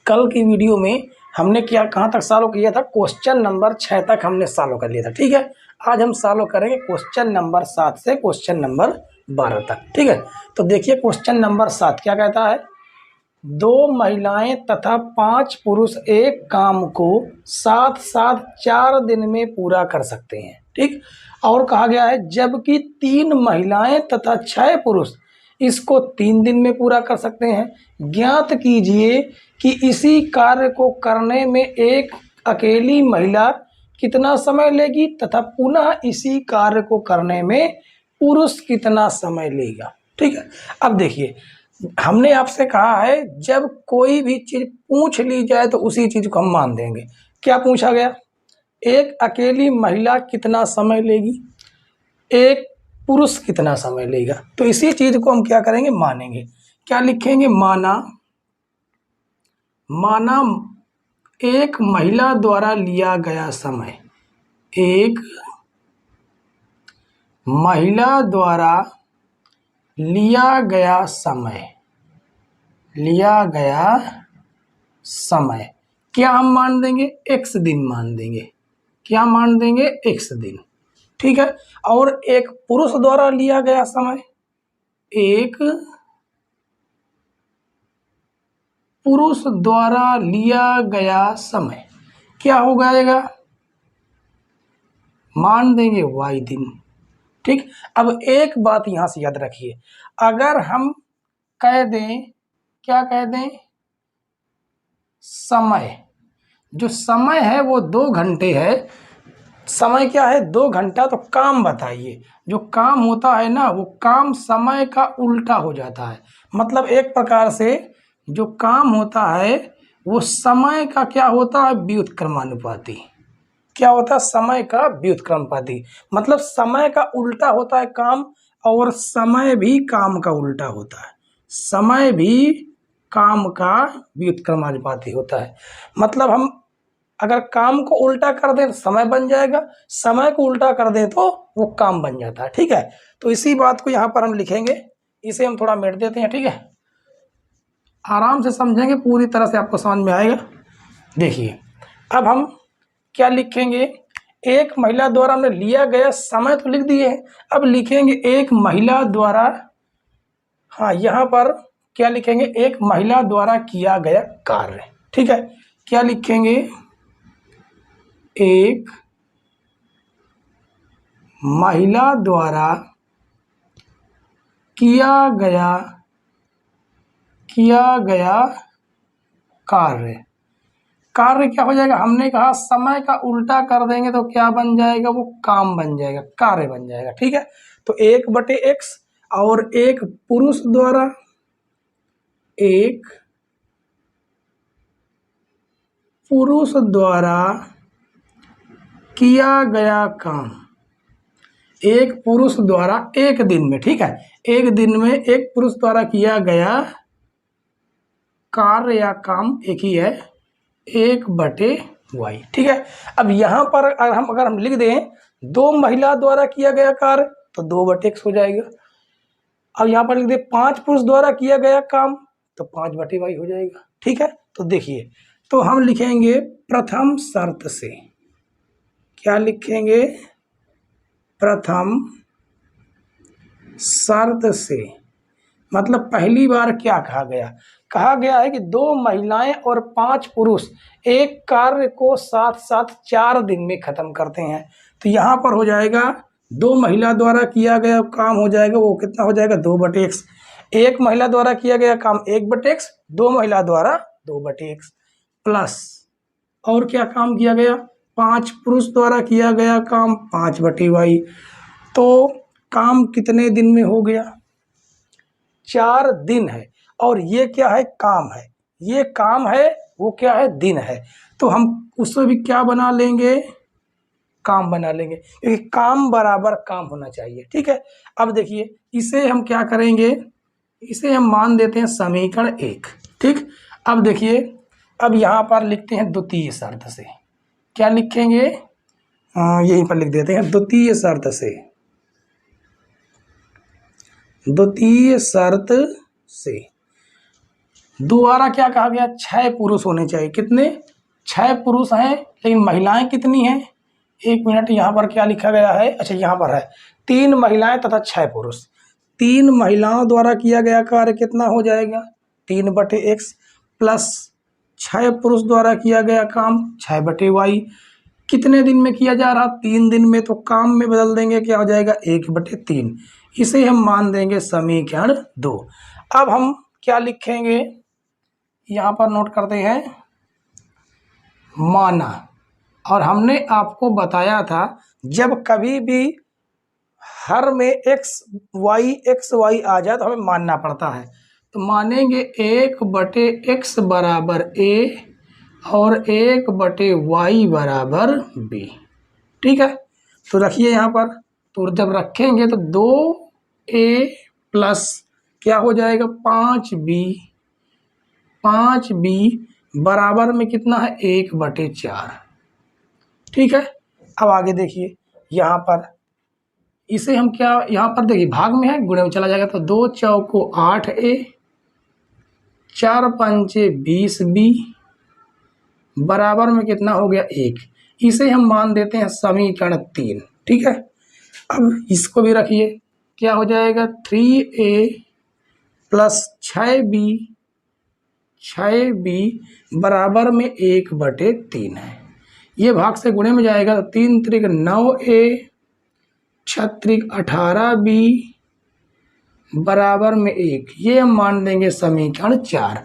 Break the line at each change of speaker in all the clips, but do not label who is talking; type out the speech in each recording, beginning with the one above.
कल की वीडियो में हमने क्या कहाँ तक सॉल्व किया था, क्वेश्चन नंबर 6 तक हमने सॉल्व कर लिया था। ठीक है, आज हम सॉल्व करेंगे क्वेश्चन नंबर 7 से क्वेश्चन नंबर 12 तक। ठीक है, तो देखिए क्वेश्चन नंबर 7 क्या कहता है, 2 महिलाएं तथा 5 पुरुष एक काम को साथ साथ 4 दिन में पूरा कर सकते हैं। ठीक, और कहा गया है जबकि 3 महिलाएं तथा 6 पुरुष इसको 3 दिन में पूरा कर सकते हैं। ज्ञात कीजिए कि इसी कार्य को करने में एक अकेली महिला कितना समय लेगी तथा पुनः इसी कार्य को करने में पुरुष कितना समय लेगा। ठीक है, अब देखिए हमने आपसे कहा है जब कोई भी चीज पूछ ली जाए तो उसी चीज को हम मान देंगे। क्या पूछा गया, एक अकेली महिला कितना समय लेगी, एक पुरुष कितना समय लेगा, तो इसी चीज को हम क्या करेंगे, मानेंगे। क्या लिखेंगे, माना एक महिला द्वारा लिया गया समय, एक महिला द्वारा लिया गया समय क्या हम मान देंगे, x दिन मान देंगे। क्या मान देंगे, x दिन। ठीक है, और एक पुरुष द्वारा लिया गया समय, एक पुरुष द्वारा लिया गया समय क्या हो जाएगा, मान देंगे y दिन। ठीक, अब एक बात यहां से याद रखिए, अगर हम कह दें, क्या कह दें, समय, जो समय है वो 2 घंटे है, समय क्या है 2 घंटा, तो काम बताइए। जो काम होता है ना वो काम समय का उल्टा हो जाता है। मतलब एक प्रकार से जो काम होता है वो समय का क्या होता है, व्युत्क्रमानुपाती। क्या होता है, समय का व्युत्क्रमानुपाती। मतलब समय का उल्टा होता है काम, और समय भी काम का उल्टा होता है। समय भी काम का व्युत्क्रमानुपाती होता है। मतलब हम अगर काम को उल्टा कर दें तो समय बन जाएगा, समय को उल्टा कर दें तो वो काम बन जाता है। ठीक है, तो इसी बात को यहाँ पर हम लिखेंगे, इसे हम थोड़ा मिट देते हैं। ठीक है, आराम से समझेंगे, पूरी तरह से आपको समझ में आएगा। देखिए अब हम क्या लिखेंगे, एक महिला द्वारा हमने लिया गया समय तो लिख दिए हैं, अब लिखेंगे एक महिला द्वारा, हाँ यहाँ पर क्या लिखेंगे, एक महिला द्वारा किया गया कार्य। ठीक है, क्या लिखेंगे, एक महिला द्वारा किया गया कार्य। कार्य क्या हो जाएगा, हमने कहा समय का उल्टा कर देंगे तो क्या बन जाएगा, वो काम बन जाएगा, कार्य बन जाएगा। ठीक है, तो 1/x, और एक पुरुष द्वारा, एक पुरुष द्वारा किया गया काम, एक पुरुष द्वारा एक दिन में। ठीक है, एक दिन में एक पुरुष द्वारा किया गया कार्य या काम एक ही है, 1/y। ठीक है, अब यहाँ पर अगर हम लिख दें 2 महिला द्वारा किया गया कार्य तो 2/x हो जाएगा। अब यहाँ पर लिख दें 5 पुरुष द्वारा किया गया काम तो 5/y हो जाएगा। ठीक है, तो देखिए, तो हम लिखेंगे प्रथम शर्त से, क्या लिखेंगे, प्रथम शर्त से, मतलब पहली बार क्या कहा गया है कि 2 महिलाएं और 5 पुरुष एक कार्य को साथ साथ 4 दिन में खत्म करते हैं। तो यहाँ पर हो जाएगा 2 महिला द्वारा किया गया काम हो जाएगा, वो कितना हो जाएगा, 2/x। एक महिला द्वारा किया गया काम 1/x, 2 महिला द्वारा 2/x, प्लस और क्या काम किया गया, 5 पुरुष द्वारा किया गया काम 5/y। तो काम कितने दिन में हो गया, 4 दिन है, और ये क्या है, काम है, ये काम है, वो क्या है, दिन है। तो हम उससे भी क्या बना लेंगे, काम बना लेंगे, क्योंकि काम बराबर काम होना चाहिए। ठीक है, अब देखिए इसे हम क्या करेंगे, इसे हम मान देते हैं समीकरण 1। ठीक, अब देखिए, अब यहाँ पर लिखते हैं द्वितीय शर्त से, क्या लिखेंगे, यहीं पर लिख देते हैं द्वितीय शर्त से, द्वितीय शर्त से। दोबारा क्या कहा गया, 6 पुरुष होने चाहिए। कितने, 6 पुरुष हैं, लेकिन महिलाएं कितनी हैं, 1 मिनट, यहाँ पर क्या लिखा गया है, अच्छा यहाँ पर है 3 महिलाएं तथा 6 पुरुष। 3 महिलाओं द्वारा किया गया कार्य कितना हो जाएगा, 3/x प्लस 6 पुरुष द्वारा किया गया काम 6/y। कितने दिन में किया जा रहा, 3 दिन में, तो काम में बदल देंगे, क्या हो जाएगा 1/3। इसे हम मान देंगे समीकरण 2। अब हम क्या लिखेंगे, यहाँ पर नोट करते हैं, माना। और हमने आपको बताया था जब कभी भी हर में एक्स वाई आ जाए तो हमें मानना पड़ता है। तो मानेंगे 1/x बराबर a और 1/y बराबर b। ठीक है, तो रखिए यहाँ पर, तो जब रखेंगे तो 2a प्लस क्या हो जाएगा 5b बराबर में कितना है 1/4। ठीक है, अब आगे देखिए, यहाँ पर इसे हम क्या, यहाँ पर देखिए भाग में है, गुणे में चला जाएगा, तो 2 चौको 8a, 4 पंचे 20b बराबर में कितना हो गया 1। इसे हम मान देते हैं समीकरण 3। ठीक है, अब इसको भी रखिए, क्या हो जाएगा 3a प्लस 6b बराबर में 1/3 है। ये भाग से गुणे में जाएगा तो 3 त्रिक 9a, 6 त्रिक 18b बराबर में 1। ये हम मान देंगे समीकरण 4।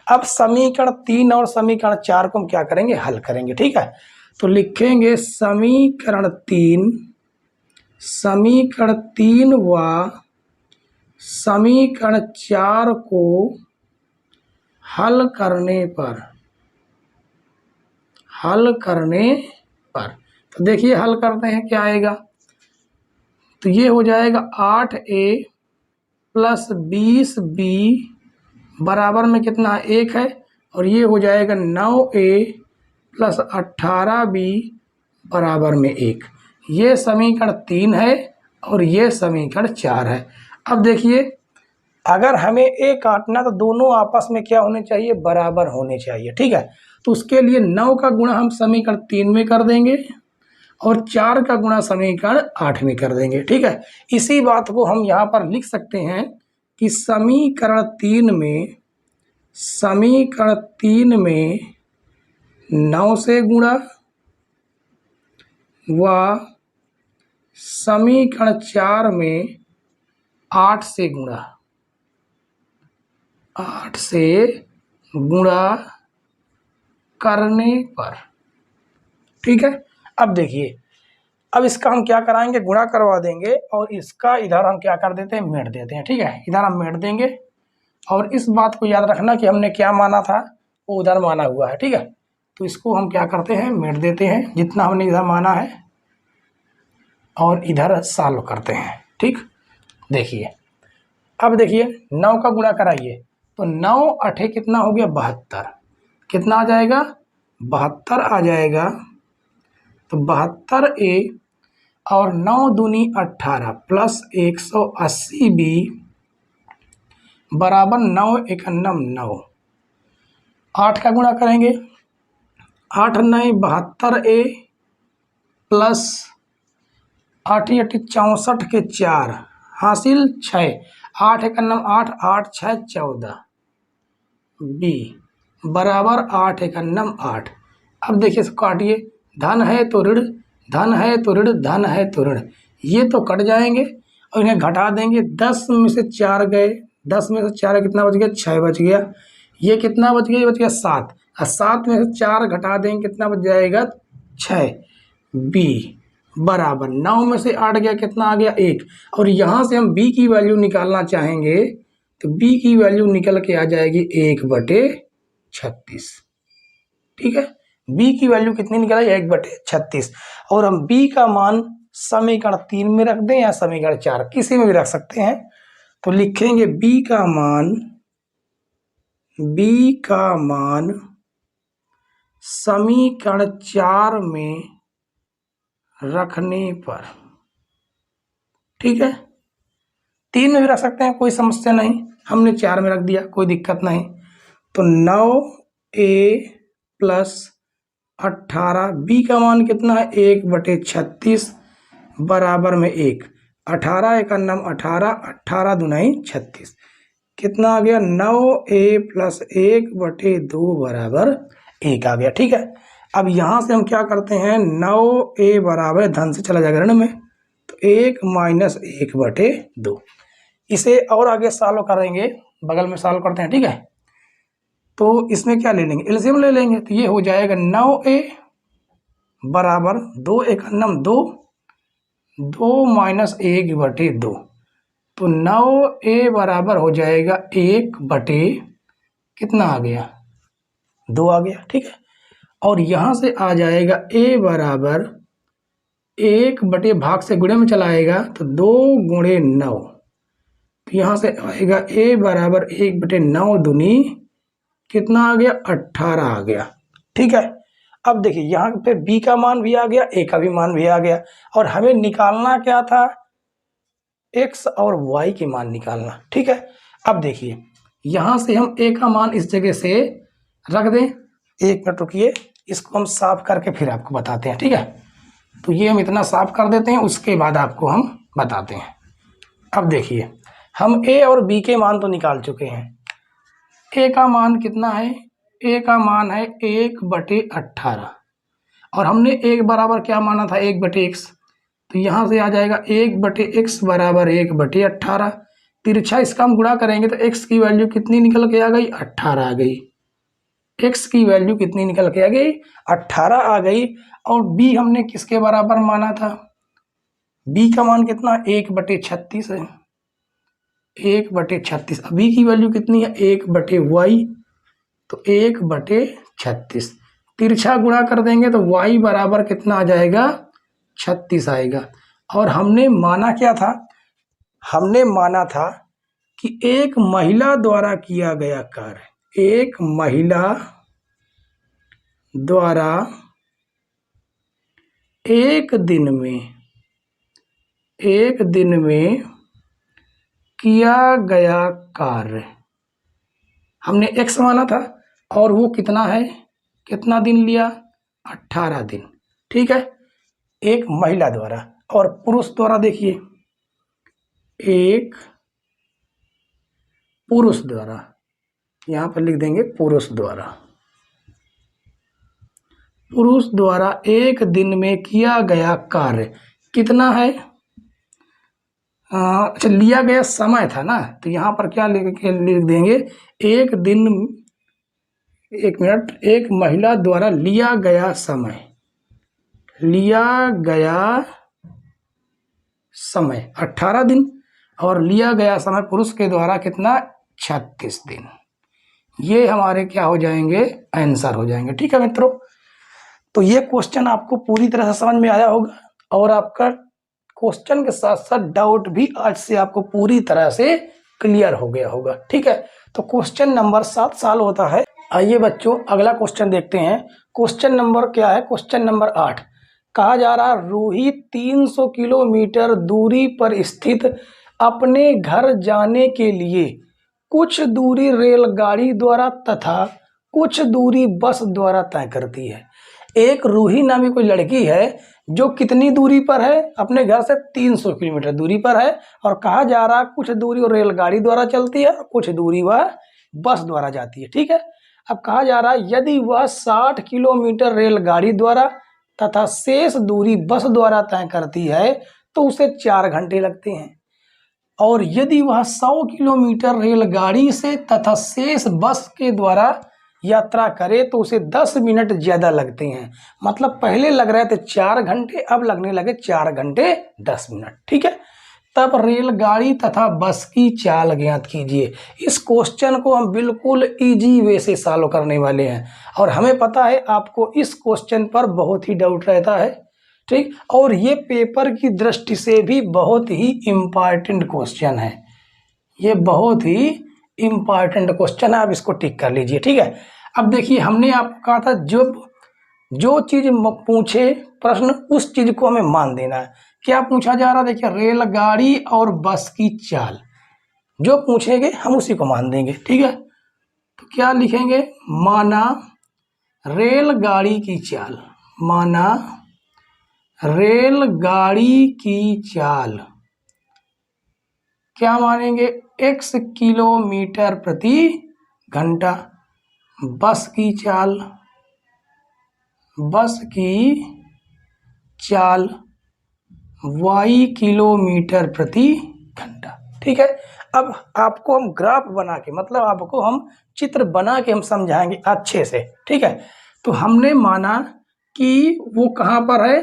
अब समीकरण 3 और समीकरण 4 को हम क्या करेंगे, हल करेंगे। ठीक है, तो लिखेंगे समीकरण 3 व समीकरण 4 को हल करने पर तो देखिए हल करते हैं, क्या आएगा, तो ये हो जाएगा 8a प्लस 20b बराबर में कितना 1 है, और ये हो जाएगा 9a प्लस 18b बराबर में 1। ये समीकरण 3 है और ये समीकरण 4 है। अब देखिए, अगर हमें a काटना तो दोनों आपस में क्या होने चाहिए, बराबर होने चाहिए। ठीक है, तो उसके लिए 9 का गुणा हम समीकरण 3 में कर देंगे और 4 का गुणा समीकरण 8 में कर देंगे। ठीक है, इसी बात को हम यहाँ पर लिख सकते हैं कि समीकरण 3 में 9 से गुणा व समीकरण 4 में 8 से गुणा करने पर। ठीक है, अब देखिए, अब इसका हम क्या कराएंगे, गुणा करवा देंगे और इसका इधर हम क्या कर देते हैं, मेट देते हैं। ठीक है, इधर हम मेट देंगे और इस बात को याद रखना कि हमने क्या माना था वो उधर माना हुआ है। ठीक है, तो इसको हम क्या करते हैं, मेट देते हैं जितना हमने इधर माना है और इधर सॉल्व करते हैं। ठीक, देखिए, अब देखिए 9 का गुणा कराइए तो 9 8 कितना हो गया 72, कितना आ जाएगा 72 आ जाएगा। तो 72a और 9 दूनी 18 प्लस 180b बराबर 9 एकन्नम 9। 8 का गुणा करेंगे, 8 9 72a प्लस 8 8 64 के 4 हासिल 6, 8 एकन्नम 8, 8 6 14 b बराबर 8 एकन्नम 8। अब देखिए इसको काटिए, धन है तो ऋण, धन है तो ऋण, धन है तो ऋण, ये तो कट जाएंगे और इन्हें घटा देंगे। 10 में से 4 गए, 10 में से 4 कितना बच गया 6 बच गया। ये कितना बच गया, ये बच गया 7, और 7 में से 4 घटा देंगे कितना बच जाएगा 6। b बराबर 9 में से 8 गया, कितना आ गया 1। और यहाँ से हम b की वैल्यू निकालना चाहेंगे तो b की वैल्यू निकल के आ जाएगी 1/36। ठीक है, b की वैल्यू कितनी निकल आई 1/36। और हम b का मान समीकरण 3 में रख दें या समीकरण 4, किसी में भी रख सकते हैं। तो लिखेंगे b का मान समीकरण 4 में रखने पर। ठीक है, 3 में भी रख सकते हैं, कोई समस्या नहीं, हमने 4 में रख दिया, कोई दिक्कत नहीं। तो 9a प्लस 18, बी का मान कितना है 1/36 बराबर में 1। 18 एक अन्नम 18, 18 दुनाई 36, कितना आ गया 9a प्लस 1/2 बराबर 1 आ गया। ठीक है, अब यहाँ से हम क्या करते हैं, 9a बराबर धन से चला जाएगा ऋण में, तो 1 माइनस 1/2। इसे और आगे सॉल्व करेंगे, बगल में सॉल्व करते हैं। ठीक है, तो इसमें क्या ले लेंगे, एलसीएम ले लेंगे, तो ये हो जाएगा 9a बराबर 2 एक अन्नम 2, 2 माइनस 1/2, तो 9a बराबर हो जाएगा 1/, कितना आ गया 2 आ गया। ठीक है, और यहाँ से आ जाएगा a बराबर 1/, भाग से गुणे में चला आएगा तो 2 गुणे 9, तो यहाँ से आएगा a बराबर 1/9 दूनी कितना आ गया 18 आ गया। ठीक है, अब देखिए यहाँ पे b का मान भी आ गया, a का भी मान भी आ गया, और हमें निकालना क्या था, x और y के मान निकालना। ठीक है, अब देखिए यहाँ से हम a का मान इस जगह से रख दें, 1 मिनट रुकिए, इसको हम साफ करके फिर आपको बताते हैं। ठीक है, तो ये हम इतना साफ कर देते हैं, उसके बाद आपको हम बताते हैं। अब देखिए हम a और b के मान तो निकाल चुके हैं। a का मान कितना है, a का मान है 1/18, और हमने 1 बराबर क्या माना था 1/x, तो यहाँ से आ जाएगा 1/x बराबर 1/18। तिरछा इसका हम गुणा करेंगे तो x की वैल्यू कितनी निकल के आ गई 18 आ गई, x की वैल्यू कितनी निकल के आ गई 18 आ गई। और b हमने किसके बराबर माना था, b का मान कितना 1/36 है, 1/36, b की वैल्यू कितनी है 1/y, तो 1/36, तिरछा गुणा कर देंगे तो y बराबर कितना आ जाएगा 36 आएगा। और हमने माना क्या था, हमने माना था कि एक महिला द्वारा किया गया कार्य, एक महिला द्वारा एक दिन में किया गया कार्य हमने x माना था, और वो कितना है, कितना दिन लिया 18 दिन। ठीक है, एक महिला द्वारा, और पुरुष द्वारा देखिए एक पुरुष द्वारा, यहां पर लिख देंगे पुरुष द्वारा, पुरुष द्वारा एक दिन में किया गया कार्य कितना है, अच्छा लिया गया समय था ना, तो यहाँ पर क्या लिख देंगे एक दिन, एक मिनट, एक महिला द्वारा लिया गया समय, लिया गया समय 18 दिन, और लिया गया समय पुरुष के द्वारा कितना 36 दिन। ये हमारे क्या हो जाएंगे, आंसर हो जाएंगे। ठीक है मित्रों, तो ये क्वेश्चन आपको पूरी तरह से समझ में आया होगा, और आपका क्वेश्चन के साथ साथ डाउट भी आज से आपको पूरी तरह से क्लियर हो गया होगा। ठीक है, तो क्वेश्चन नंबर 7 सॉल्व होता है। आइए बच्चों अगला क्वेश्चन देखते हैं। क्वेश्चन नंबर क्या है, क्वेश्चन नंबर 8, कहा जा रहा रूही 300 किलोमीटर दूरी पर स्थित अपने घर जाने के लिए कुछ दूरी रेलगाड़ी द्वारा तथा कुछ दूरी बस द्वारा तय करती है। एक रूही नामी कोई लड़की है जो कितनी दूरी पर है, अपने घर से 300 किलोमीटर दूरी पर है, और कहा जा रहा कुछ दूरी और रेलगाड़ी द्वारा चलती है, कुछ दूरी वह बस द्वारा जाती है। ठीक है, अब कहा जा रहा है यदि वह 60 किलोमीटर रेलगाड़ी द्वारा तथा शेष दूरी बस द्वारा तय करती है तो उसे 4 घंटे लगते हैं, और यदि वह 100 किलोमीटर रेलगाड़ी से तथा शेष बस के द्वारा यात्रा करे तो उसे 10 मिनट ज़्यादा लगते हैं। मतलब पहले लग रहे थे 4 घंटे, अब लगने लगे 4 घंटे 10 मिनट। ठीक है, तब रेलगाड़ी तथा बस की चाल ज्ञात कीजिए। इस क्वेश्चन को हम बिल्कुल इजी वे से सॉल्व करने वाले हैं, और हमें पता है आपको इस क्वेश्चन पर बहुत ही डाउट रहता है। ठीक, और ये पेपर की दृष्टि से भी बहुत ही इम्पॉर्टेंट क्वेश्चन है, ये बहुत ही इम्पॉर्टेंट क्वेश्चन है, आप इसको टिक कर लीजिए। ठीक है, अब देखिए हमने आपको कहा था जो चीज पूछे प्रश्न उस चीज को हमें मान देना है। क्या पूछा जा रहा है, देखिए रेलगाड़ी और बस की चाल जो पूछेंगे हम उसी को मान देंगे। ठीक है, तो क्या लिखेंगे, माना रेलगाड़ी की चाल, माना रेलगाड़ी की चाल क्या मानेंगे, x किलोमीटर प्रति घंटा। बस की चाल, बस की चाल y किलोमीटर प्रति घंटा। ठीक है, अब आपको हम ग्राफ बना के, मतलब आपको हम चित्र बना के हम समझाएंगे अच्छे से। ठीक है, तो हमने माना कि वो कहाँ पर है,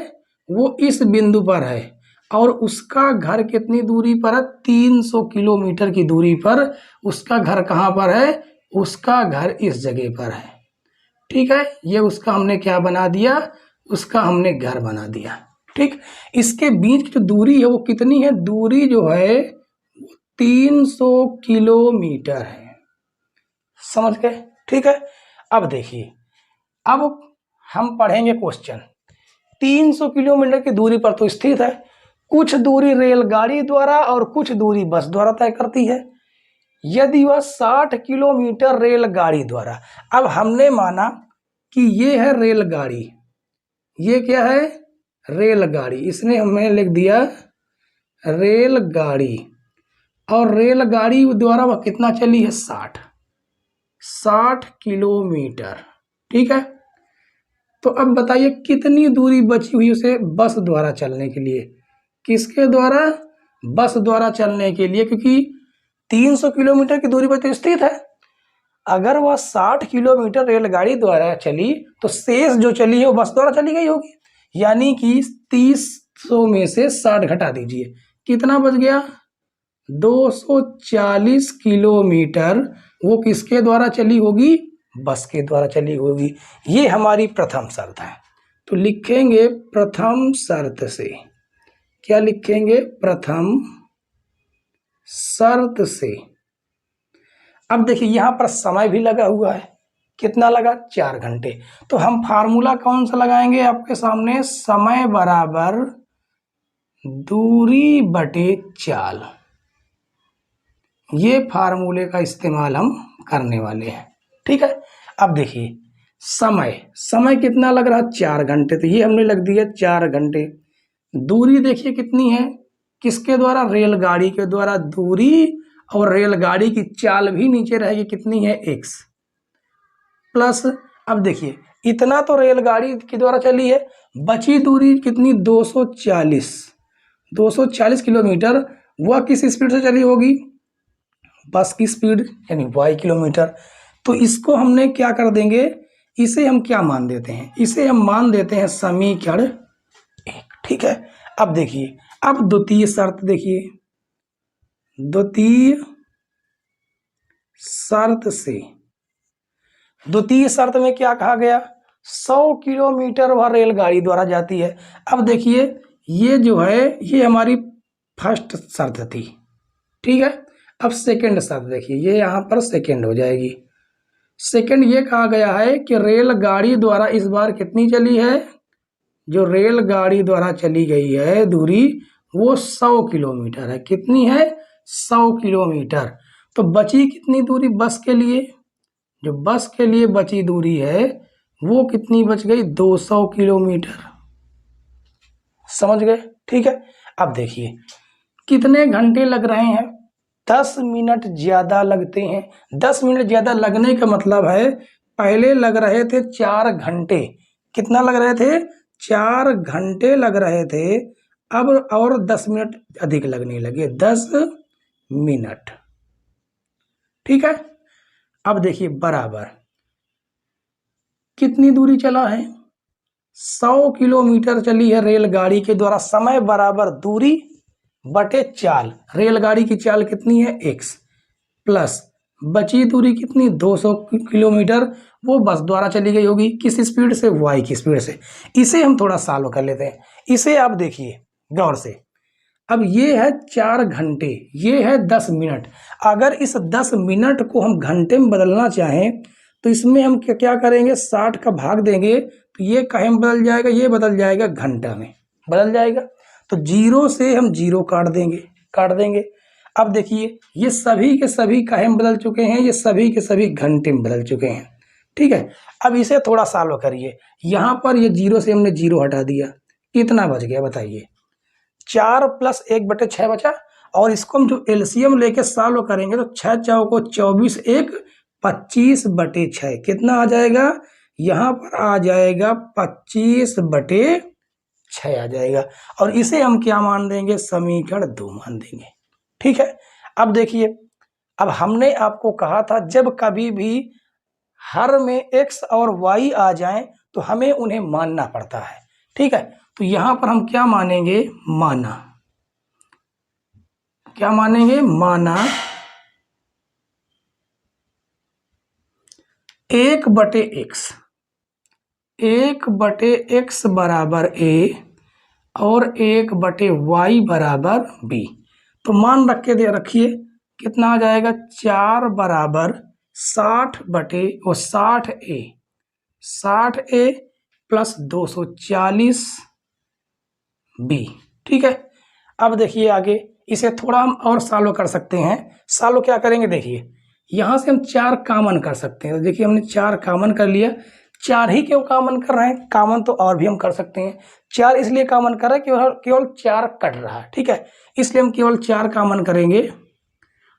वो इस बिंदु पर है और उसका घर कितनी दूरी पर है, 300 किलोमीटर की दूरी पर उसका घर कहाँ पर है, उसका घर इस जगह पर है। ठीक है, ये उसका हमने क्या बना दिया, उसका हमने घर बना दिया। ठीक, इसके बीच की जो दूरी है वो कितनी है, दूरी जो है 300 किलोमीटर है। समझ गए। ठीक है, अब देखिए, अब हम पढ़ेंगे क्वेश्चन। 300 किलोमीटर की दूरी पर तो स्थित है, कुछ दूरी रेलगाड़ी द्वारा और कुछ दूरी बस द्वारा तय करती है। यदि वह 60 किलोमीटर रेलगाड़ी द्वारा, अब हमने माना कि ये है रेलगाड़ी, ये क्या है, रेलगाड़ी, इसने हमने लिख दिया रेलगाड़ी, और रेलगाड़ी द्वारा वह कितना चली है, 60 किलोमीटर। ठीक है, तो अब बताइए कितनी दूरी बची हुई उसे बस द्वारा चलने के लिए, किसके द्वारा, बस द्वारा चलने के लिए, क्योंकि 300 किलोमीटर की दूरी पर तो स्थित है। अगर वह 60 किलोमीटर रेलगाड़ी द्वारा चली तो शेष जो चली है वो बस द्वारा चली गई होगी, यानी कि 300 में से 60 घटा दीजिए, कितना बच गया, 240 किलोमीटर वो किसके द्वारा चली होगी, बस के द्वारा चली होगी। ये हमारी प्रथम शर्त है। तो लिखेंगे प्रथम शर्त से, क्या लिखेंगे, प्रथम शर्त से। अब देखिए यहां पर समय भी लगा हुआ है, कितना लगा, 4 घंटे। तो हम फार्मूला कौन सा लगाएंगे आपके सामने, समय बराबर दूरी बटे चाल, ये फार्मूले का इस्तेमाल हम करने वाले हैं। ठीक है, अब देखिए समय कितना लग रहा है, 4 घंटे, तो ये हमने लग दिया 4 घंटे। दूरी देखिए कितनी है, किसके द्वारा, रेलगाड़ी के द्वारा दूरी, और रेलगाड़ी की चाल भी नीचे रहेगी, कितनी है, x प्लस, अब देखिए इतना तो रेलगाड़ी के द्वारा चली है, बची दूरी कितनी, 240 किलोमीटर, वह किस स्पीड से चली होगी, बस की स्पीड, यानी y किलोमीटर। तो इसको हमने क्या कर देंगे, इसे हम क्या मान देते हैं, इसे हम मान देते हैं समीकरण 1। ठीक है, अब देखिए, अब द्वितीय शर्त देखिए, द्वितीय शर्त में क्या कहा गया, 100 किलोमीटर वह रेलगाड़ी द्वारा जाती है। अब देखिए ये जो है ये हमारी फर्स्ट शर्त थी। ठीक है, अब सेकंड शर्त देखिए, ये यहाँ पर सेकंड हो जाएगी। सेकंड ये कहा गया है कि रेलगाड़ी द्वारा इस बार कितनी चली है, जो रेलगाड़ी द्वारा चली गई है दूरी वो 100 किलोमीटर है, कितनी है, 100 किलोमीटर। तो बची कितनी दूरी बस के लिए, जो बस के लिए बची दूरी है वो कितनी बच गई, 200 किलोमीटर। समझ गए। ठीक है, अब देखिए कितने घंटे लग रहे हैं, 10 मिनट ज्यादा लगते हैं। 10 मिनट ज्यादा लगने का मतलब है, पहले लग रहे थे 4 घंटे, कितना लग रहे थे, 4 घंटे लग रहे थे, अब और 10 मिनट अधिक लगने लगे, 10 मिनट। ठीक है, अब देखिए बराबर कितनी दूरी चला है, 100 किलोमीटर चली है रेलगाड़ी के द्वारा, समय बराबर दूरी बटे चाल, रेलगाड़ी की चाल कितनी है, x प्लस बची दूरी कितनी, 200 किलोमीटर, वो बस द्वारा चली गई होगी, किस स्पीड से, y की स्पीड से। इसे हम थोड़ा सॉल्व कर लेते हैं, इसे आप देखिए गौर से। अब ये है 4 घंटे, ये है 10 मिनट। अगर इस 10 मिनट को हम घंटे में बदलना चाहें तो इसमें हम क्या करेंगे, 60 का भाग देंगे, तो ये काहे में बदल जाएगा, ये बदल जाएगा घंटा में, बदल जाएगा। तो 0 से हम 0 काट देंगे। अब देखिए ये सभी के सभी काहे में बदल चुके हैं, ये सभी के सभी घंटे में बदल चुके हैं। ठीक है, अब इसे थोड़ा सॉल्व करिए। यहाँ पर ये जीरो से हमने जीरो हटा दिया, कितना बच गया बताइए? 4 + 1/6 बचा। और इसको हम जो एलसीएम लेके सॉल्व करेंगे तो 6 चौको 24, 1 25/6 कितना आ जाएगा? यहाँ पर आ जाएगा 25/6 आ जाएगा। और इसे हम क्या मान देंगे? समीकरण 2 मान देंगे। ठीक है, अब देखिए, अब हमने आपको कहा था जब कभी भी हर में x और y आ जाएं तो हमें उन्हें मानना पड़ता है। ठीक है, तो यहां पर हम क्या मानेंगे? माना। क्या मानेंगे? माना 1/x, 1/x बराबर a और 1/y बराबर b। तो मान रख के दे रखिए, कितना आ जाएगा? 4 बराबर 60/60a, 60a + 240b। ठीक है, अब देखिए आगे इसे थोड़ा हम और सॉल्व कर सकते हैं। सॉल्व क्या करेंगे? देखिए यहां से हम 4 कॉमन कर सकते हैं। तो देखिए हमने 4 कॉमन कर लिया। 4 ही क्यों कॉमन कर रहे हैं? कॉमन तो और भी हम कर सकते हैं। 4 इसलिए कॉमन कर रहे हैं केवल केवल 4 कट रहा है। ठीक है, इसलिए हम केवल 4 कॉमन करेंगे।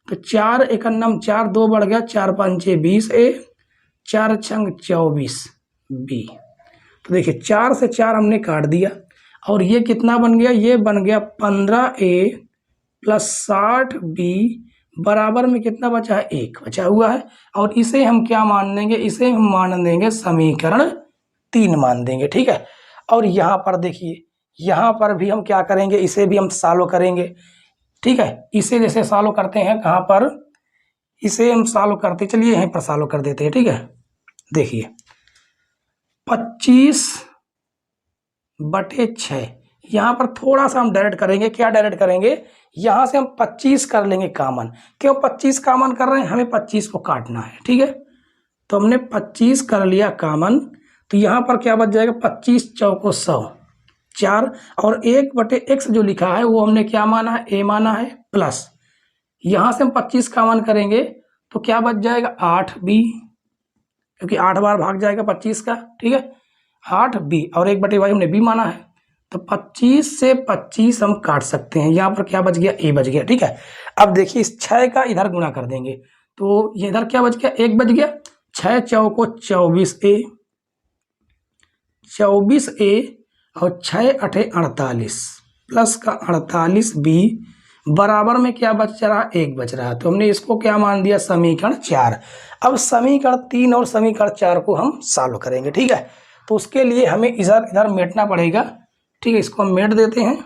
तो 4 एकन्नम 4, 2 बढ़ गया, 4 पंचे 20a, 4 छंग 24b। तो देखिए 4 से 4 हमने काट दिया और ये कितना बन गया? ये बन गया 15a + 60b बराबर में कितना बचा है? 1 बचा हुआ है। और इसे हम क्या मान देंगे? इसे हम मान देंगे समीकरण 3 मान देंगे। ठीक है, और यहाँ पर देखिए, यहाँ पर भी हम क्या करेंगे? इसे भी हम सॉल्व करेंगे। ठीक है, इसे जैसे सॉल्व करते हैं, कहाँ पर? इसे हम सॉल्व करते, चलिए यहीं पर सॉल्व कर देते हैं। ठीक है, देखिए 25/6, यहाँ पर थोड़ा सा हम डायरेक्ट करेंगे। क्या डायरेक्ट करेंगे? यहाँ से हम 25 कर लेंगे कॉमन। क्यों 25 कॉमन कर रहे हैं? हमें 25 को काटना है। ठीक है, तो हमने 25 कर लिया कॉमन। तो यहाँ पर क्या बच जाएगा? 25 चौको 100, 4 और 1/x जो लिखा है वो हमने क्या माना है? a माना है। प्लस यहाँ से हम 25 कॉमन करेंगे तो क्या बच जाएगा? 8b, क्योंकि 8 बार भाग जाएगा 25 का। ठीक है, 8b और 1/y हमने b माना है। तो 25 से 25 हम काट सकते हैं। यहाँ पर क्या बच गया? a बच गया। ठीक है, अब देखिए इस 6 का इधर गुणा कर देंगे तो ये इधर क्या बच गया? 1 बच गया। 6 चौको 24a, 24a और 6 8 48 प्लस का 48b बराबर में क्या बच रहा? 1 बच रहा है। तो हमने इसको क्या मान दिया? समीकरण 4। अब समीकरण 3 और समीकरण 4 को हम सॉल्व करेंगे। ठीक है, तो उसके लिए हमें इधर इधर मेटना पड़ेगा। ठीक है, इसको हम मेट देते हैं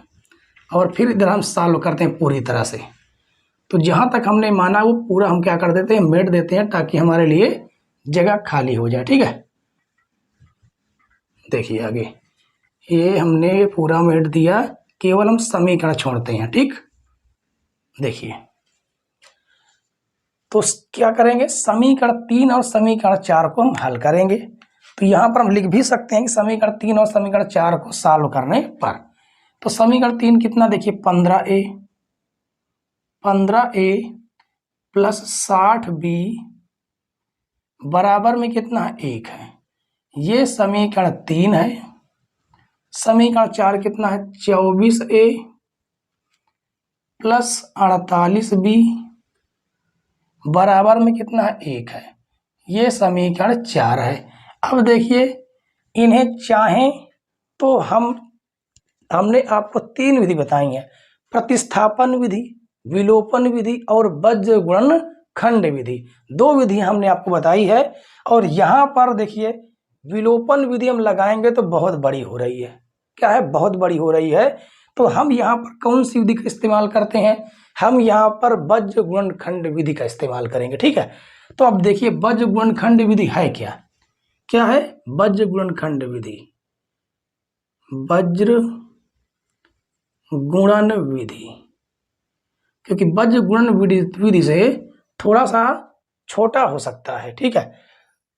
और फिर इधर हम सॉल्व करते हैं पूरी तरह से। तो जहाँ तक हमने माना वो पूरा हम क्या कर देते हैं? मेट देते हैं, ताकि हमारे लिए जगह खाली हो जाए। ठीक है, देखिए आगे ये हमने पूरा मेट दिया, केवल हम समीकरण छोड़ते हैं। ठीक, देखिए तो क्या करेंगे? समीकरण 3 और समीकरण 4 को हम हल करेंगे। तो यहाँ पर हम लिख भी सकते हैं कि समीकरण 3 और समीकरण 4 को सॉल्व करने पर। तो समीकरण 3 कितना? देखिए 15a + 60b बराबर में कितना है? 1 है। ये समीकरण 3 है। समीकरण 4 कितना है? 24a + 48b बराबर में कितना है? 1 है। ये समीकरण 4 है। अब देखिए इन्हें चाहें तो हमने आपको 3 विधि बताई है: प्रतिस्थापन विधि, विलोपन विधि और वज्र गुणन खंड विधि। 2 विधि हमने आपको बताई है। और यहाँ पर देखिए विलोपन विधि हम लगाएंगे तो बहुत बड़ी हो रही है। क्या है? बहुत बड़ी हो रही है। तो हम यहाँ पर कौन सी विधि का इस्तेमाल करते हैं? हम यहाँ पर वज्र गुणन खंड विधि का इस्तेमाल करेंगे। ठीक है, तो अब देखिए वज्र गुणन खंड विधि है क्या? क्या है? वज्र गुणन खंड विधि, वज्र गुणन विधि। क्योंकि वज्र गुणन विधि से थोड़ा सा छोटा हो सकता है। ठीक है,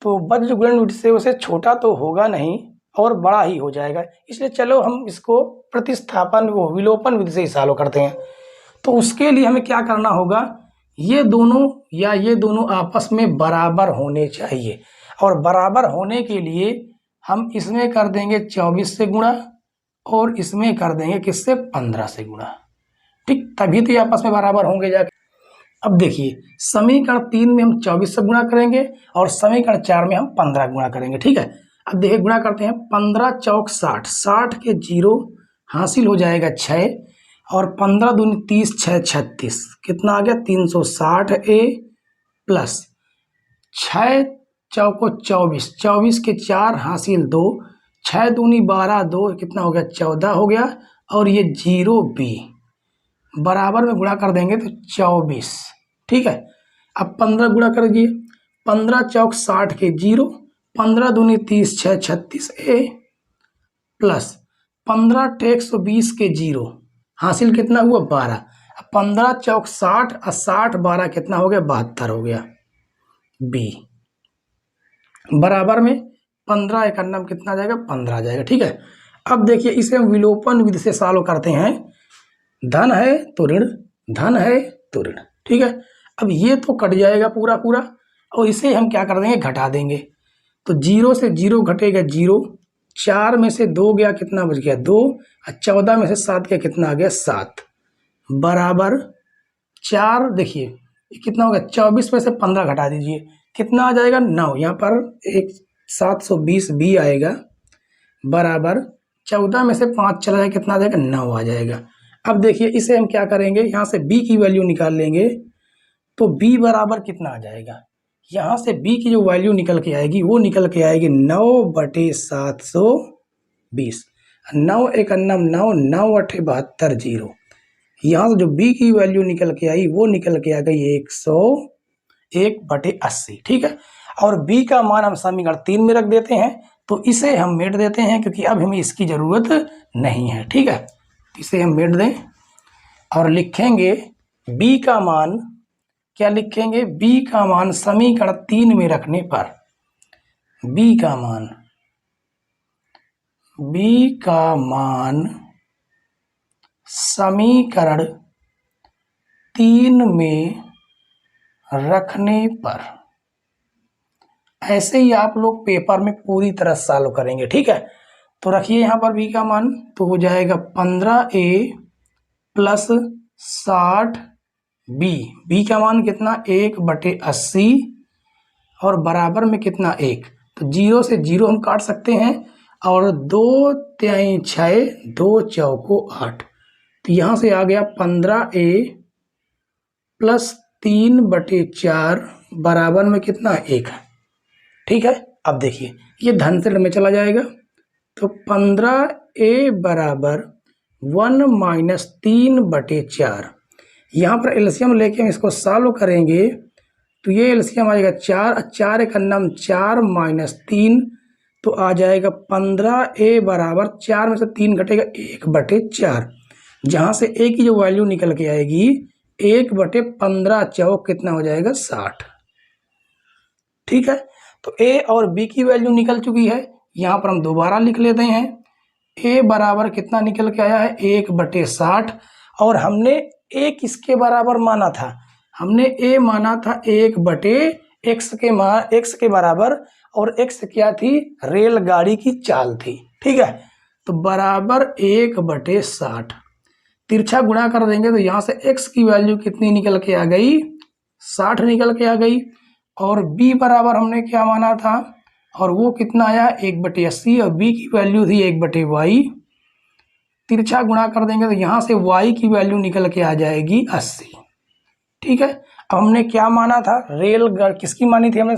तो वज्र गुणन विधि से उसे छोटा तो होगा नहीं और बड़ा ही हो जाएगा। इसलिए चलो हम इसको प्रतिस्थापन वो विलोपन विधि से ही सॉल्व करते हैं। तो उसके लिए हमें क्या करना होगा, ये दोनों आपस में बराबर होने चाहिए, और बराबर होने के लिए हम इसमें कर देंगे 24 से गुणा और इसमें कर देंगे किससे, 15 से गुणा। ठीक, तभी तो ये आपस में बराबर होंगे जाके। अब देखिए समीकरण 3 में हम 24 से गुणा करेंगे और समीकरण 4 में हम 15 गुणा करेंगे। ठीक है, अब देखिए गुणा करते हैं, 15 चौक 60, 60 के 0 हासिल हो जाएगा 6 और 15 दूनी 30, 6 36, कितना आ गया 360 ए प्लस 6 चौको 24, 24 के 4 हासिल 2, 6 दूनी 12, 2 कितना हो गया 14 हो गया, और ये 0 बी बराबर में गुणा कर देंगे तो 24। ठीक है, अब 15 गुणा कर दीजिए, 15 चौक 60 के 0, 15 दूनी 30, 6 36 ए प्लस 15 टेक 120 के 0 हासिल कितना हुआ 12, 15 चौक 60 और 60 12 कितना हो गया 72 हो गया बी बराबर में 15 एक अन्नम कितना आ जाएगा 15 आ जाएगा। ठीक है, अब देखिए इसे हम विलोपन विधि से सॉल्व करते हैं, धन है तो ऋण, धन है तो ऋण। ठीक है, अब ये तो कट जाएगा पूरा पूरा, और इसे हम क्या कर देंगे घटा देंगे, तो 0 से 0 घटेगा 0, 4 में से 2 गया कितना बच गया 2, और 14 में से 7 गया कितना आ गया 7 बराबर 4। देखिए कितना होगा 24 में से 15 घटा दीजिए कितना आ जाएगा 9, यहाँ पर एक 720 बी आएगा बराबर 14 में से 5 चला जाएगा कितना आ जाएगा 9 आ जाएगा। अब देखिए इसे हम क्या करेंगे, यहाँ से b की वैल्यू निकाल लेंगे, तो b बराबर कितना आ जाएगा, यहाँ से b की जो वैल्यू निकल के आएगी वो निकल के आएगी 9/720, 9 एक अन्नम 9, 9 8 72 0, यहाँ से जो b की वैल्यू निकल के आई वो निकल के आ गई 101/80। ठीक है, और b का मान हम समीकरण 3 में रख देते हैं, तो इसे हम मेट देते हैं क्योंकि अब हमें इसकी जरूरत नहीं है। ठीक है, इसे हम मेट दें और लिखेंगे b का मान, क्या लिखेंगे, b का मान समीकरण 3 में रखने पर b का मान समीकरण 3 में रखने पर, ऐसे ही आप लोग पेपर में पूरी तरह सॉल्व करेंगे। ठीक है, तो रखिए यहाँ पर b का मान, तो हो जाएगा 15a प्लस 60b, b का मान कितना 1/80 और बराबर में कितना 1, तो 0 से 0 हम काट सकते हैं, और 2 तिहाई 6, 2 चौको 8, तो यहाँ से आ गया 15a प्लस 3/4 बराबर में कितना 1 है। ठीक है, अब देखिए ये धन से में चला जाएगा, तो 15a बराबर 1 - 3/4, यहाँ पर एलसीएम लेके हम इसको सॉल्व करेंगे, तो ये एलसीएम आ जाएगा 4, 4 एक अन्नम 4 - 3, तो आ जाएगा 15a बराबर 4 में से 3 घटेगा 1/4, जहाँ से a की जो वैल्यू निकल के आएगी 1/15 चौक कितना हो जाएगा 60। ठीक है, तो a और b की वैल्यू निकल चुकी है, यहाँ पर हम दोबारा लिख लेते हैं, a बराबर कितना निकल के आया है 1/60, और हमने a किसके बराबर माना था, हमने a माना था 1/x के बराबर, और x क्या थी, रेलगाड़ी की चाल थी। ठीक है, तो बराबर 1/60, तिरछा गुणा कर देंगे तो यहाँ से x की वैल्यू कितनी निकल के आ गई 60 निकल के आ गई, और b बराबर हमने क्या माना था, और वो कितना आया 1/80, और b की वैल्यू थी 1/y, तिरछा गुणा कर देंगे तो यहाँ से y की वैल्यू निकल के आ जाएगी 80। ठीक है, अब हमने क्या माना था, रेलगाड़ी किसकी मानी थी हमने,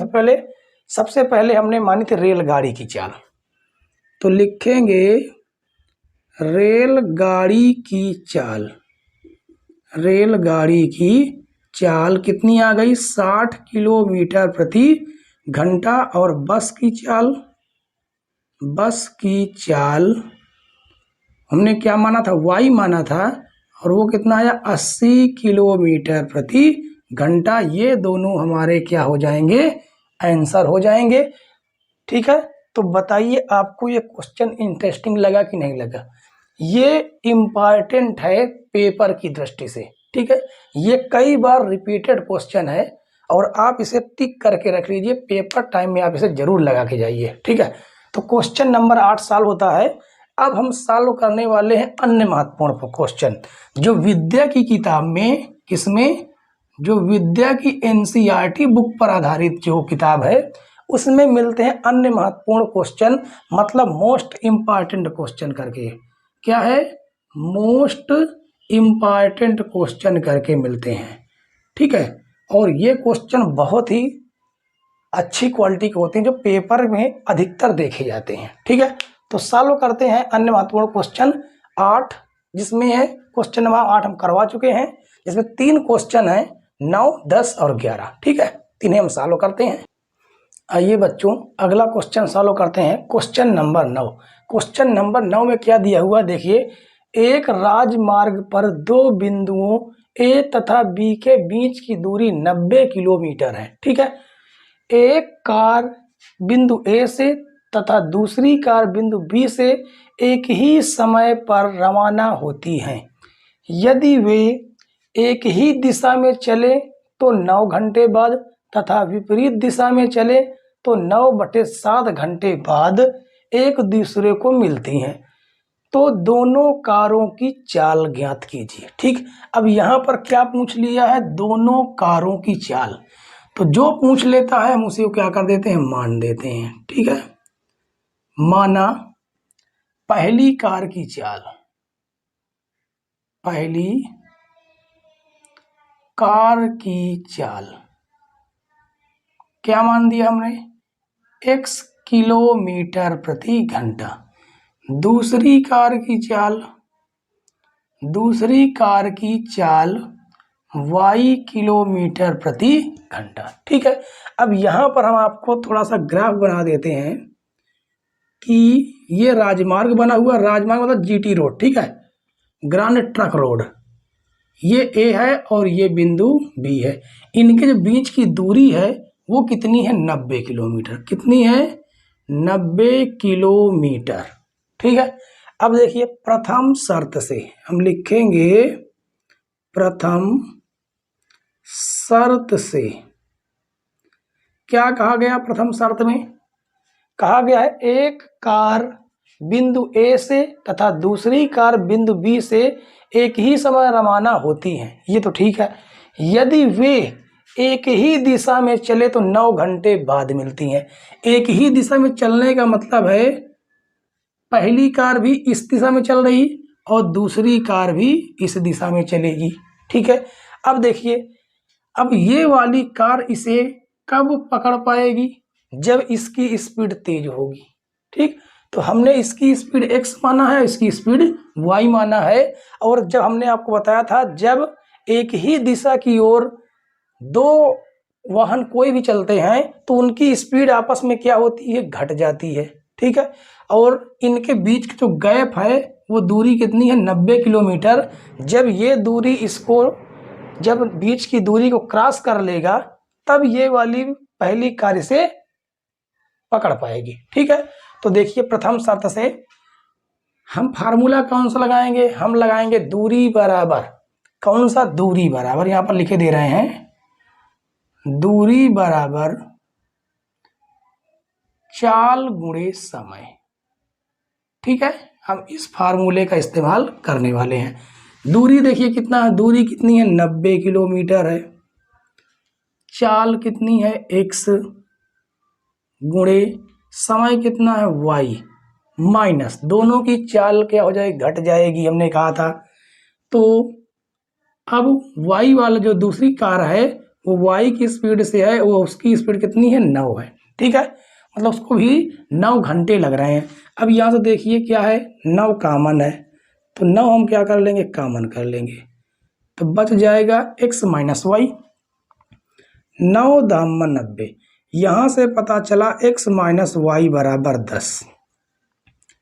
सबसे पहले हमने मानी थी रेलगाड़ी की चाल, तो लिखेंगे रेलगाड़ी की चाल कितनी आ गई 60 किलोमीटर प्रति घंटा, और बस की चाल हमने क्या माना था, y माना था, और वो कितना आया 80 किलोमीटर प्रति घंटा। ये दोनों हमारे क्या हो जाएंगे, आंसर हो जाएंगे। ठीक है, तो बताइए आपको ये क्वेश्चन इंटरेस्टिंग लगा कि नहीं लगा, ये इम्पॉर्टेंट है पेपर की दृष्टि से। ठीक है, ये कई बार रिपीटेड क्वेश्चन है और आप इसे टिक करके रख लीजिए, पेपर टाइम में आप इसे जरूर लगा के जाइए। ठीक है, तो क्वेश्चन नंबर 8 सॉल्व होता है। अब हम सॉल्व करने वाले हैं अन्य महत्वपूर्ण क्वेश्चन जो विद्या की किताब में, किसमें, जो विद्या की एनसीईआरटी बुक पर आधारित जो किताब है उसमें मिलते हैं अन्य महत्वपूर्ण क्वेश्चन, मतलब मोस्ट इम्पॉर्टेंट क्वेश्चन करके। क्या है? मोस्ट इम्पॉर्टेंट क्वेश्चन करके मिलते हैं। ठीक है, और ये क्वेश्चन बहुत ही अच्छी क्वालिटी के होते हैं जो पेपर में अधिकतर देखे जाते हैं। ठीक है, तो सॉल्व करते हैं अन्य महत्वपूर्ण क्वेश्चन 8, जिसमें है क्वेश्चन नंबर 8 हम करवा चुके हैं, जिसमें 3 क्वेश्चन हैं, 9, 10 और 11। ठीक है, तीनों हम सॉल्व करते हैं। आइए बच्चों, अगला क्वेश्चन सॉल्व करते हैं, क्वेश्चन नंबर 9। क्वेश्चन नंबर 9 में क्या दिया हुआ देखिए, एक राजमार्ग पर 2 बिंदुओं ए तथा बी के बीच की दूरी 90 किलोमीटर है। ठीक है, एक कार बिंदु ए से तथा दूसरी कार बिंदु बी से एक ही समय पर रवाना होती हैं। यदि वे एक ही दिशा में चले तो 9 घंटे बाद तथा विपरीत दिशा में चले तो 9/7 घंटे बाद एक दूसरे को मिलती हैं, तो दोनों कारों की चाल ज्ञात कीजिए। ठीक, अब यहाँ पर क्या पूछ लिया है? दोनों कारों की चाल। तो जो पूछ लेता है हम उसे क्या कर देते हैं? मान देते हैं। ठीक है, माना पहली कार की चाल, पहली कार की चाल क्या मान दिया हमने? x किलोमीटर प्रति घंटा। दूसरी कार की चाल, दूसरी कार की चाल y किलोमीटर प्रति घंटा। ठीक है, अब यहाँ पर हम आपको थोड़ा सा ग्राफ बना देते हैं कि ये राजमार्ग बना हुआ, राजमार्ग मतलब जीटी रोड। ठीक है, ग्रांड ट्रक रोड, ये ए है और ये बिंदु बी है। इनके जो बीच की दूरी है वो कितनी है? 90 किलोमीटर। कितनी है? 90 किलोमीटर। ठीक है, अब देखिए प्रथम शर्त से हम लिखेंगे, प्रथम शर्त से क्या कहा गया? प्रथम शर्त में कहा गया है एक कार बिंदु ए से तथा दूसरी कार बिंदु बी से एक ही समय रवाना होती हैं। ये तो ठीक है, यदि वे एक ही दिशा में चले तो 9 घंटे बाद मिलती हैं। एक ही दिशा में चलने का मतलब है पहली कार भी इस दिशा में चल रही और दूसरी कार भी इस दिशा में चलेगी। ठीक है, अब देखिए, अब ये वाली कार इसे कब पकड़ पाएगी? जब इसकी स्पीड तेज होगी। ठीक, तो हमने इसकी स्पीड x माना है, इसकी स्पीड y माना है, और जब हमने आपको बताया था जब एक ही दिशा की ओर 2 वाहन कोई भी चलते हैं तो उनकी स्पीड आपस में क्या होती है? घट जाती है। ठीक है, और इनके बीच की जो गैप है वो दूरी कितनी है? 90 किलोमीटर। जब ये दूरी इसको, जब बीच की दूरी को क्रॉस कर लेगा तब ये वाली पहली कार से पकड़ पाएगी। ठीक है, तो देखिए प्रथम शर्त से हम फार्मूला कौन सा लगाएंगे? हम लगाएंगे दूरी बराबर, कौन सा? दूरी बराबर, यहां पर लिखे दे रहे हैं, दूरी बराबर चाल गुणे समय। ठीक है, हम इस फार्मूले का इस्तेमाल करने वाले हैं। दूरी देखिए कितना है? दूरी कितनी है? 90 किलोमीटर है। चाल कितनी है? x गुणे समय कितना है? y माइनस दोनों की चाल क्या हो जाएगी? घट जाएगी, हमने कहा था। तो अब y वाला जो दूसरी कार है वो y की स्पीड से है, वो उसकी स्पीड कितनी है? 9 है। ठीक है, मतलब उसको भी 9 घंटे लग रहे हैं। अब यहाँ से देखिए क्या है? 9 कॉमन है, तो 9 हम क्या कर लेंगे? कॉमन कर लेंगे, तो बच जाएगा x माइनस वाई। 9 दामन 90, यहाँ से पता चला x माइनस वाई बराबर 10,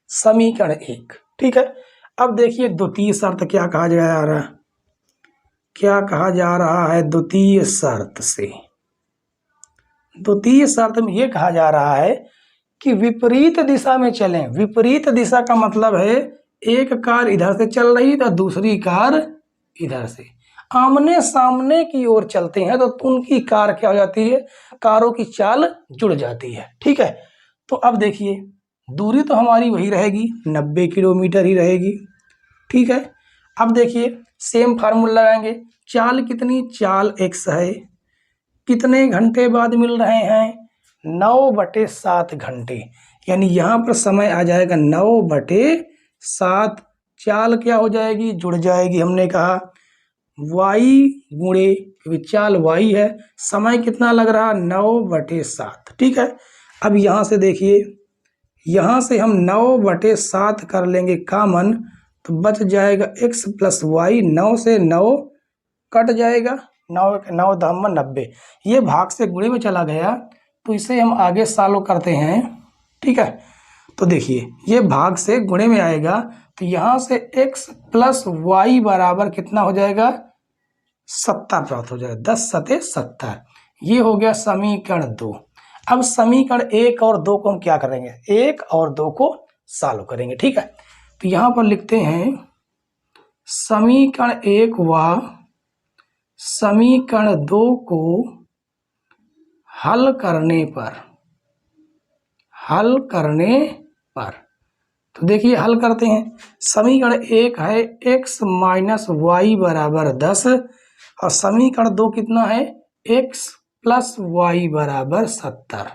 समीकरण 1। ठीक है, अब देखिए द्वितीय शर्त क्या कहा जा रहा है? क्या कहा जा रहा है द्वितीय शर्त से? द्वितीय शर्त में यह कहा जा रहा है कि विपरीत दिशा में चलें। विपरीत दिशा का मतलब है एक कार इधर से चल रही तो दूसरी कार इधर से। आमने सामने की ओर चलते हैं तो उनकी कार क्या हो जाती है, कारों की चाल जुड़ जाती है। ठीक है, तो अब देखिए दूरी तो हमारी वही रहेगी, 90 किलोमीटर ही रहेगी। ठीक है, अब देखिए सेम फार्मूला लगाएंगे। चाल कितनी, चाल x है, कितने घंटे बाद मिल रहे हैं, 9/7 घंटे, यानी यहाँ पर समय आ जाएगा 9/7। चाल क्या हो जाएगी, जुड़ जाएगी। हमने कहा y गुणे, क्योंकि चाल y है, समय कितना लग रहा, 9/7। ठीक है, अब यहाँ से देखिए, यहाँ से हम 9/7 कर लेंगे कॉमन, तो बच जाएगा x + y। 9 से 9 कट जाएगा, 9 9 90। ये भाग से गुणे में चला गया, तो इसे हम आगे सॉल्व करते हैं। ठीक है, तो देखिए ये भाग से गुणे में आएगा, तो यहाँ से x + y बराबर कितना हो जाएगा, 70 प्राप्त हो जाएगा। 10 सते 70। ये हो गया समीकरण 2। अब समीकरण 1 और 2 को हम क्या करेंगे, 1 और 2 को सॉल्व करेंगे। ठीक है, तो यहाँ पर लिखते हैं समीकरण 1 व समीकरण 2 को हल करने पर तो देखिए हल करते हैं। समीकरण 1 है x - y बराबर 10, और समीकरण 2 कितना है, x + y बराबर 70।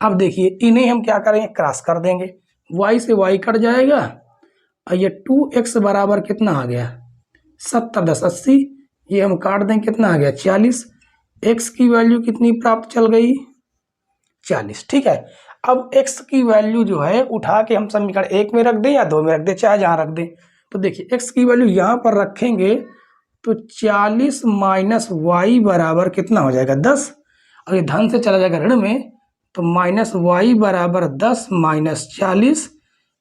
अब देखिए इन्हें हम क्या करेंगे, क्रॉस कर देंगे, y से y कट जाएगा, और ये 2x बराबर कितना आ गया, 70 10 80, ये हम काट दें, कितना आ गया 40। x की वैल्यू कितनी प्राप्त चल गई, 40। ठीक है, अब x की वैल्यू जो है उठा के हम समीकरण 1 में रख दें या 2 में रख दें, चाहे जहां रख दें। तो देखिए x की वैल्यू यहाँ पर रखेंगे तो 40 - y बराबर कितना हो जाएगा, 10, और ये धन से चला जाएगा ऋण में, तो -y बराबर 10 - 40,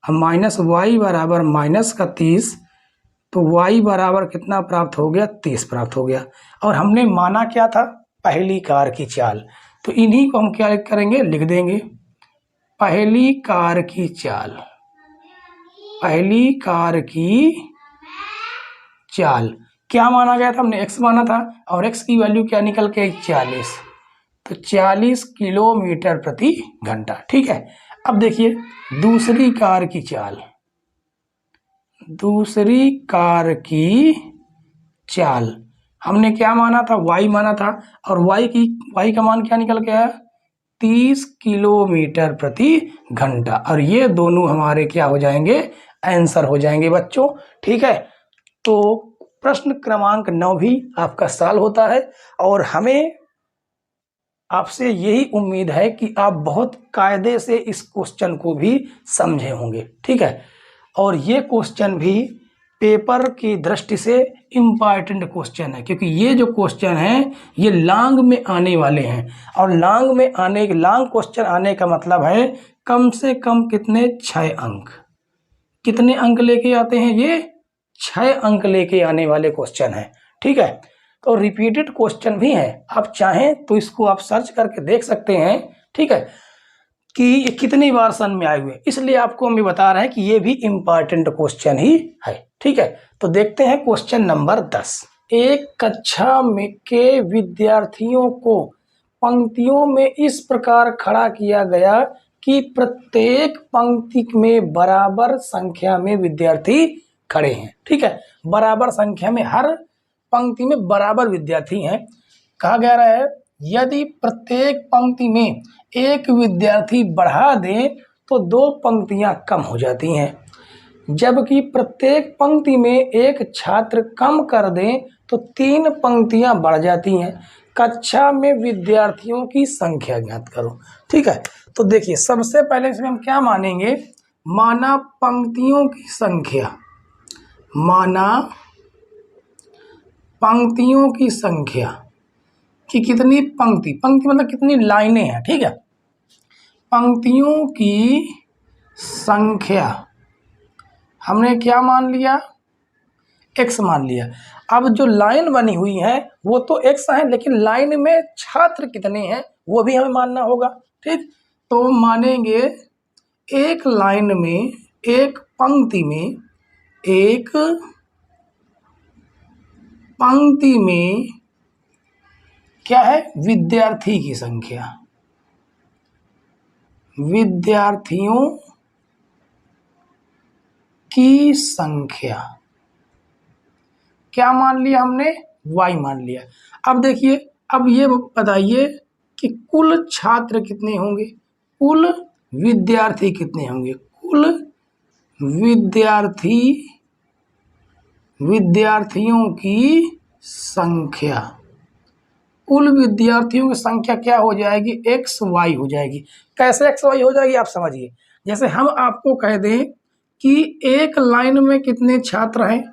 -y बराबर -30, तो y बराबर कितना प्राप्त हो गया, 30 प्राप्त हो गया। और हमने माना क्या था, पहली कार की चाल, तो इन्हीं को हम क्या करेंगे, लिख देंगे। पहली कार की चाल, पहली कार की चाल क्या माना गया था, हमने x माना था, और x की वैल्यू क्या निकल के 40, तो 40 किलोमीटर प्रति घंटा। ठीक है, अब देखिए दूसरी कार की चाल, दूसरी कार की चाल हमने क्या माना था, y माना था, और y का मान क्या निकल के आया, 30 किलोमीटर प्रति घंटा, और ये दोनों हमारे क्या हो जाएंगे, आंसर हो जाएंगे बच्चों। ठीक है, तो प्रश्न क्रमांक 9 भी आपका सॉल्व होता है, और हमें आपसे यही उम्मीद है कि आप बहुत कायदे से इस क्वेश्चन को भी समझे होंगे। ठीक है, और ये क्वेश्चन भी पेपर की दृष्टि से इम्पॉर्टेंट क्वेश्चन है, क्योंकि ये जो क्वेश्चन है ये लॉन्ग में आने वाले हैं, और लॉन्ग क्वेश्चन आने का मतलब है कम से कम कितने, 6 अंक। कितने अंक लेके आते हैं ये, 6 अंक लेके आने वाले क्वेश्चन है। ठीक है, तो रिपीटेड क्वेश्चन भी है, आप चाहें तो इसको आप सर्च करके देख सकते हैं। ठीक है, कि ये कितनी बार सन में आए हुए, इसलिए आपको हम ये बता रहे हैं कि ये भी इंपॉर्टेंट क्वेश्चन ही है। ठीक है, तो देखते हैं क्वेश्चन नंबर 10। एक कक्षा में के विद्यार्थियों को पंक्तियों में इस प्रकार खड़ा किया गया कि प्रत्येक पंक्ति में बराबर संख्या में विद्यार्थी खड़े हैं। ठीक है, बराबर संख्या में, हर पंक्ति में बराबर विद्यार्थी हैं। कहा गया है यदि प्रत्येक पंक्ति में एक विद्यार्थी बढ़ा दें तो 2 पंक्तियां कम हो जाती हैं, जबकि प्रत्येक पंक्ति में एक छात्र कम कर दें तो 3 पंक्तियां बढ़ जाती हैं। कक्षा में विद्यार्थियों की संख्या ज्ञात करो। ठीक है, तो देखिए सबसे पहले इसमें हम क्या मानेंगे, माना पंक्तियों की संख्या, माना पंक्तियों की संख्या कि कितनी पंक्ति मतलब कितनी लाइनें हैं। ठीक है, पंक्तियों की संख्या हमने क्या मान लिया, x मान लिया। अब जो लाइन बनी हुई है वो तो x है, लेकिन लाइन में छात्र कितने हैं वो भी हमें मानना होगा। ठीक, तो मानेंगे एक लाइन में, एक पंक्ति में, एक पंक्ति में क्या है, विद्यार्थी की संख्या, विद्यार्थियों की संख्या क्या मान लिया हमने, y मान लिया। अब देखिए, अब ये बताइए कि कुल छात्र कितने होंगे, कुल विद्यार्थी कितने होंगे, कुल विद्यार्थियों की संख्या, कुल विद्यार्थियों की संख्या क्या हो जाएगी, एक्स वाई हो जाएगी। कैसे एक्स वाई हो जाएगी आप समझिए। जैसे हम आपको कह दें कि एक लाइन में कितने छात्र हैं,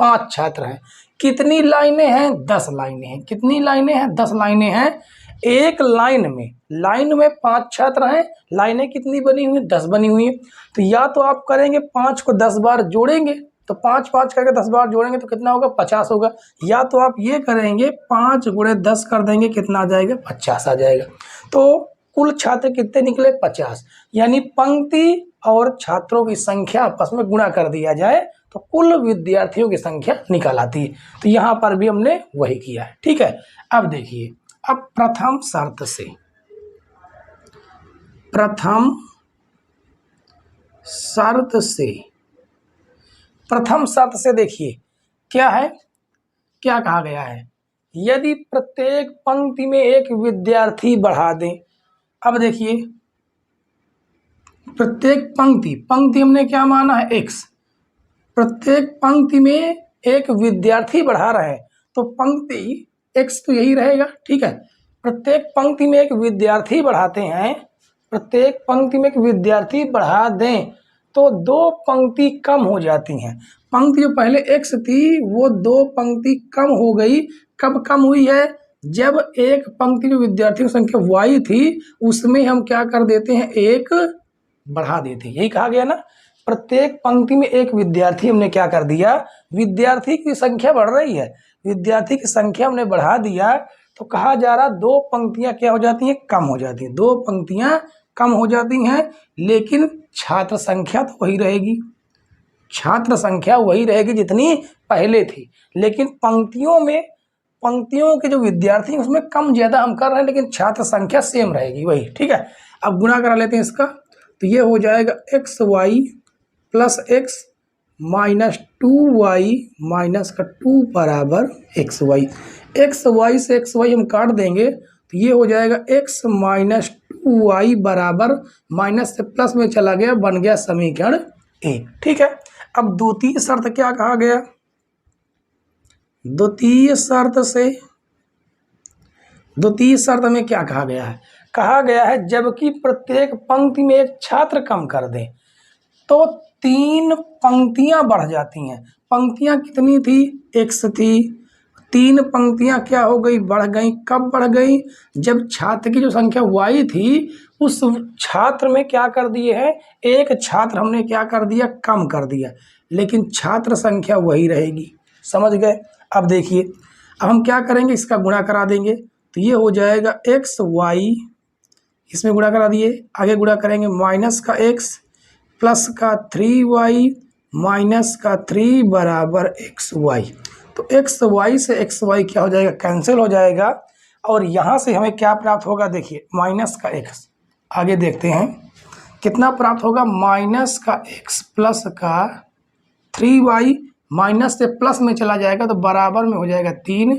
5 छात्र हैं। कितनी लाइनें हैं, 10 लाइनें हैं। कितनी लाइनें हैं, 10 लाइनें हैं। एक लाइन में 5 छात्र हैं। लाइनें कितनी बनी हुई, 10 बनी हुई है। तो या तो आप करेंगे 5 को 10 बार जोड़ेंगे, तो 5 5 करके 10 बार जोड़ेंगे तो कितना होगा, 50 होगा। या तो आप ये करेंगे 5 गुणे 10 कर देंगे, कितना आ जाएगा, 50 आ जाएगा। तो कुल छात्र कितने निकले, 50। यानी पंक्ति और छात्रों की संख्या आपस में गुणा कर दिया जाए तो कुल विद्यार्थियों की संख्या निकल आती है। तो यहाँ पर भी हमने वही किया है। ठीक है, अब देखिए, अब प्रथम शर्त से देखिए क्या है, क्या कहा गया है, यदि प्रत्येक पंक्ति में एक विद्यार्थी बढ़ा दें। अब देखिए, प्रत्येक पंक्ति हमने क्या माना है, एक्स। प्रत्येक पंक्ति में एक विद्यार्थी बढ़ा रहे हैं तो पंक्ति एक्स तो यही रहेगा। ठीक है, प्रत्येक पंक्ति में एक विद्यार्थी बढ़ाते हैं, प्रत्येक पंक्ति में एक विद्यार्थी बढ़ा दें तो 2 पंक्ति कम हो जाती हैं। पंक्ति जो पहले एक्स थी वो 2 पंक्ति कम हो गई। कब कम हुई है, जब एक पंक्ति में विद्यार्थियों की संख्या वाई थी उसमें हम क्या कर देते हैं, एक बढ़ा देते हैं। यही कहा गया ना, प्रत्येक पंक्ति में एक विद्यार्थी हमने क्या कर दिया, विद्यार्थी की संख्या बढ़ रही है, विद्यार्थी की संख्या हमने बढ़ा दिया तो कहा जा रहा 2 पंक्तियां क्या हो जाती हैं, कम हो जाती हैं। 2 पंक्तियां कम हो जाती हैं, लेकिन छात्र संख्या तो वही रहेगी, छात्र संख्या वही रहेगी जितनी पहले थी। लेकिन पंक्तियों के जो विद्यार्थी उसमें कम ज्यादा हम कर रहे हैं, लेकिन छात्र संख्या सेम रहेगी वही। ठीक है, अब गुणा करा लेते हैं इसका, तो ये हो जाएगा x y plus x minus 2y minus का 2 बराबर एक्स वाई। एक्स वाई से एक्स वाई हम काट देंगे तो ये हो जाएगा x माइनस 2y बराबर, माइनस से प्लस में चला गया, बन गया समीकरण 1। ठीक है, अब द्वितीय शर्त क्या कहा गया, द्वितीय शर्त में क्या कहा गया है, कहा गया है जबकि प्रत्येक पंक्ति में एक छात्र कम कर दें तो 3 पंक्तियां बढ़ जाती हैं। पंक्तियां कितनी थी, एक्स थी, 3 पंक्तियां क्या हो गई, बढ़ गई। कब बढ़ गई, जब छात्र की जो संख्या वाई थी उस छात्र में क्या कर दिए हैं, एक छात्र हमने क्या कर दिया, कम कर दिया, लेकिन छात्र संख्या वही रहेगी। समझ गए। अब देखिए, अब हम क्या करेंगे, इसका गुणा करा देंगे तो ये हो जाएगा एक्स वाई, इसमें गुणा करा दिए, आगे गुणा करेंगे माइनस का एक्स प्लस का 3y माइनस का 3 बराबर एक्स वाई। तो एक्स वाई से एक्स वाई क्या हो जाएगा, कैंसिल हो जाएगा, और यहाँ से हमें क्या प्राप्त होगा, देखिए माइनस का एक्स, आगे देखते हैं कितना प्राप्त होगा, माइनस का एक्स प्लस का 3y, माइनस से प्लस में चला जाएगा तो बराबर में हो जाएगा 3,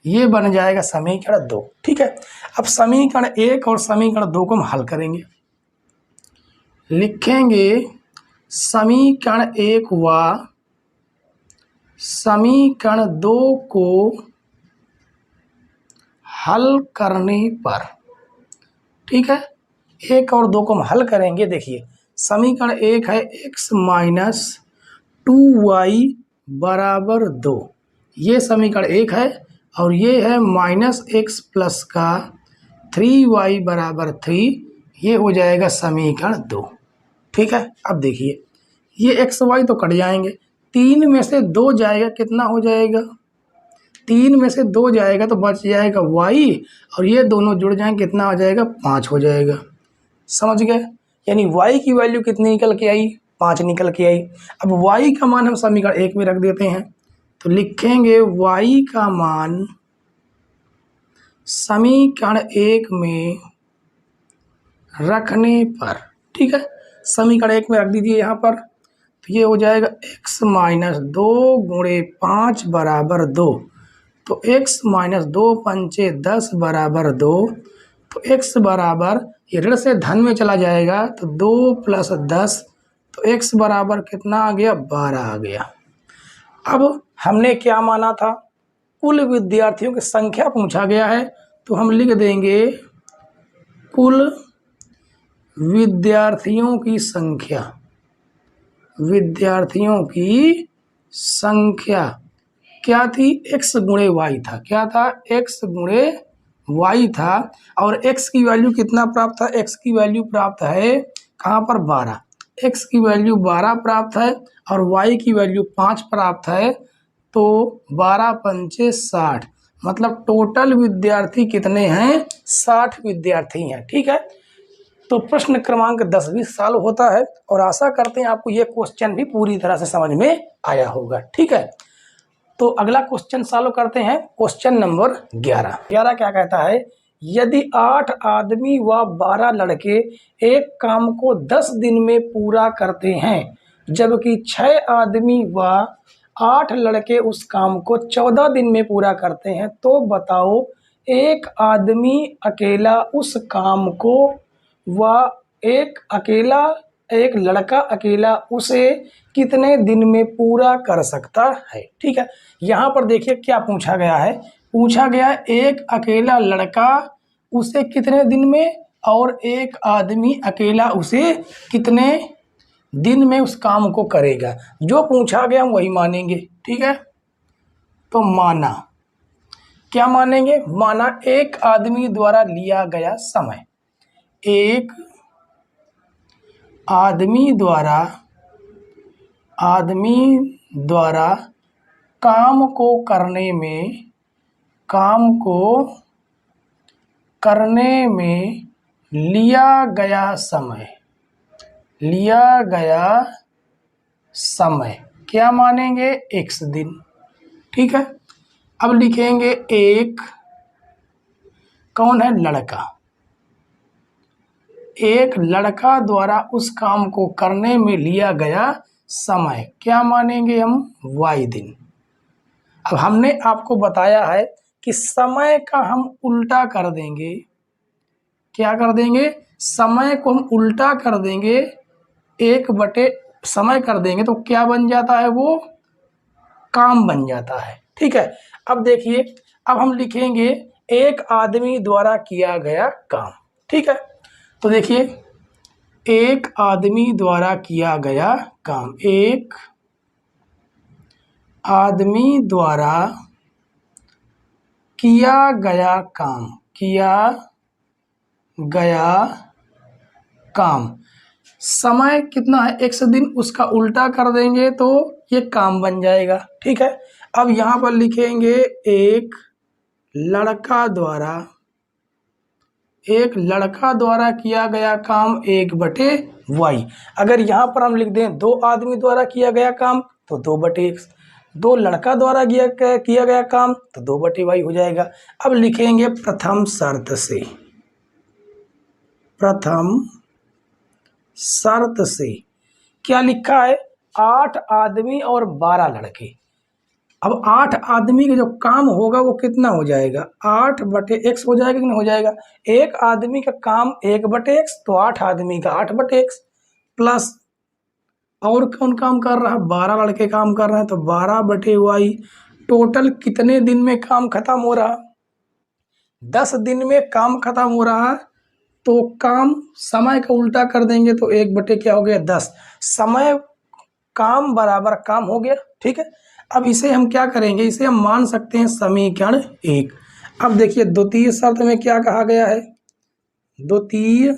ये बन जाएगा समीकरण 2। ठीक है, अब समीकरण 1 और समीकरण 2 को हम हल करेंगे। लिखेंगे समीकरण 1 व समीकरण 2 को हल करने पर, ठीक है, 1 और 2 को हम हल करेंगे। देखिए समीकरण 1 है x माइनस 2y बराबर 2, ये समीकरण 1 है, और ये है माइनस एक्स प्लस का 3y बराबर 3, ये हो जाएगा समीकरण 2। ठीक है, अब देखिए ये एक्स वाई तो कट जाएंगे, 3 में से 2 जाएगा, कितना हो जाएगा, 3 में से 2 जाएगा तो बच जाएगा y, और ये दोनों जुड़ जाएंगे, कितना हो जाएगा, 5 हो जाएगा। समझ गए, यानी y की वैल्यू कितनी निकल के आई, 5 निकल के आई। अब y का मान हम समीकरण 1 में रख देते हैं, तो लिखेंगे y का मान समीकरण 1 में रखने पर, ठीक है, समीकरण 1 में रख दीजिए यहाँ पर। तो ये हो जाएगा x माइनस 2 गुणे 5 बराबर 2। तो x माइनस 2 पंचे 10 बराबर 2। तो x बराबर, ये ऋण से धन में चला जाएगा तो 2 प्लस 10, तो x बराबर कितना आ गया, 12 आ गया। अब हमने क्या माना था, कुल विद्यार्थियों की संख्या पूछा गया है, तो हम लिख देंगे कुल विद्यार्थियों की संख्या। विद्यार्थियों की संख्या क्या थी, x गुणे y था। क्या था, x गुणे y था। और x की वैल्यू कितना प्राप्त था, x की वैल्यू प्राप्त है कहाँ पर, 12। x की वैल्यू 12 प्राप्त है और y की वैल्यू 5 प्राप्त है। तो 12 पंचे 60, मतलब टोटल विद्यार्थी कितने हैं, 60 विद्यार्थी हैं, ठीक है। तो प्रश्न क्रमांक 10 भी सॉल्व होता है और आशा करते हैं आपको ये क्वेश्चन भी पूरी तरह से समझ में आया होगा, ठीक है। तो अगला क्वेश्चन सॉल्व करते हैं, क्वेश्चन नंबर 11। क्या कहता है, यदि 8 आदमी व 12 लड़के एक काम को 10 दिन में पूरा करते हैं, जबकि 6 आदमी व 8 लड़के उस काम को 14 दिन में पूरा करते हैं, तो बताओ एक आदमी अकेला उस काम को एक लड़का अकेला उसे कितने दिन में पूरा कर सकता है, ठीक है। यहाँ पर देखिए क्या पूछा गया है, पूछा गया एक अकेला लड़का उसे कितने दिन में और एक आदमी अकेला उसे कितने दिन में उस काम को करेगा। जो पूछा गया हम वही मानेंगे, ठीक है। तो माना, क्या मानेंगे, माना एक आदमी द्वारा लिया गया समय, एक आदमी द्वारा काम को करने में लिया गया समय क्या मानेंगे, x दिन, ठीक है। अब लिखेंगे एक, कौन है, लड़का, एक लड़का द्वारा उस काम को करने में लिया गया समय क्या मानेंगे हम, y दिन। अब हमने आपको बताया है कि समय का हम उल्टा कर देंगे, क्या कर देंगे, समय को हम उल्टा कर देंगे, 1/, समय कर देंगे तो क्या बन जाता है, वो काम बन जाता है, ठीक है। अब देखिए, अब हम लिखेंगे एक आदमी द्वारा किया गया काम, ठीक है। तो देखिए एक आदमी द्वारा किया गया काम, एक आदमी द्वारा किया गया काम, समय कितना है, x दिन, उसका उल्टा कर देंगे तो ये काम बन जाएगा, ठीक है। अब यहाँ पर लिखेंगे एक लड़का द्वारा किया गया काम 1/y। अगर यहाँ पर हम लिख दें 2 आदमी द्वारा किया गया काम तो 2/x, 2 लड़का द्वारा किया गया काम तो 2/y हो जाएगा। अब लिखेंगे प्रथम शर्त से क्या लिखा है, 8 आदमी और 12 लड़के। अब 8 आदमी का जो काम होगा वो कितना हो जाएगा, 8/x हो जाएगा कि नहीं हो जाएगा। एक आदमी का काम 1/x, तो 8 आदमी का 8/x, प्लस और कौन काम कर रहा है, 12 लड़के काम कर रहे हैं तो 12/y। टोटल कितने दिन में काम खत्म हो रहा, 10 दिन में काम खत्म हो रहा। तो काम, समय का उल्टा कर देंगे तो 1/, क्या हो गया, 10। समय काम बराबर काम हो गया, ठीक है। अब इसे हम क्या करेंगे, इसे हम मान सकते हैं समीकरण 1। अब देखिए द्वितीय शर्त में क्या कहा गया है, द्वितीय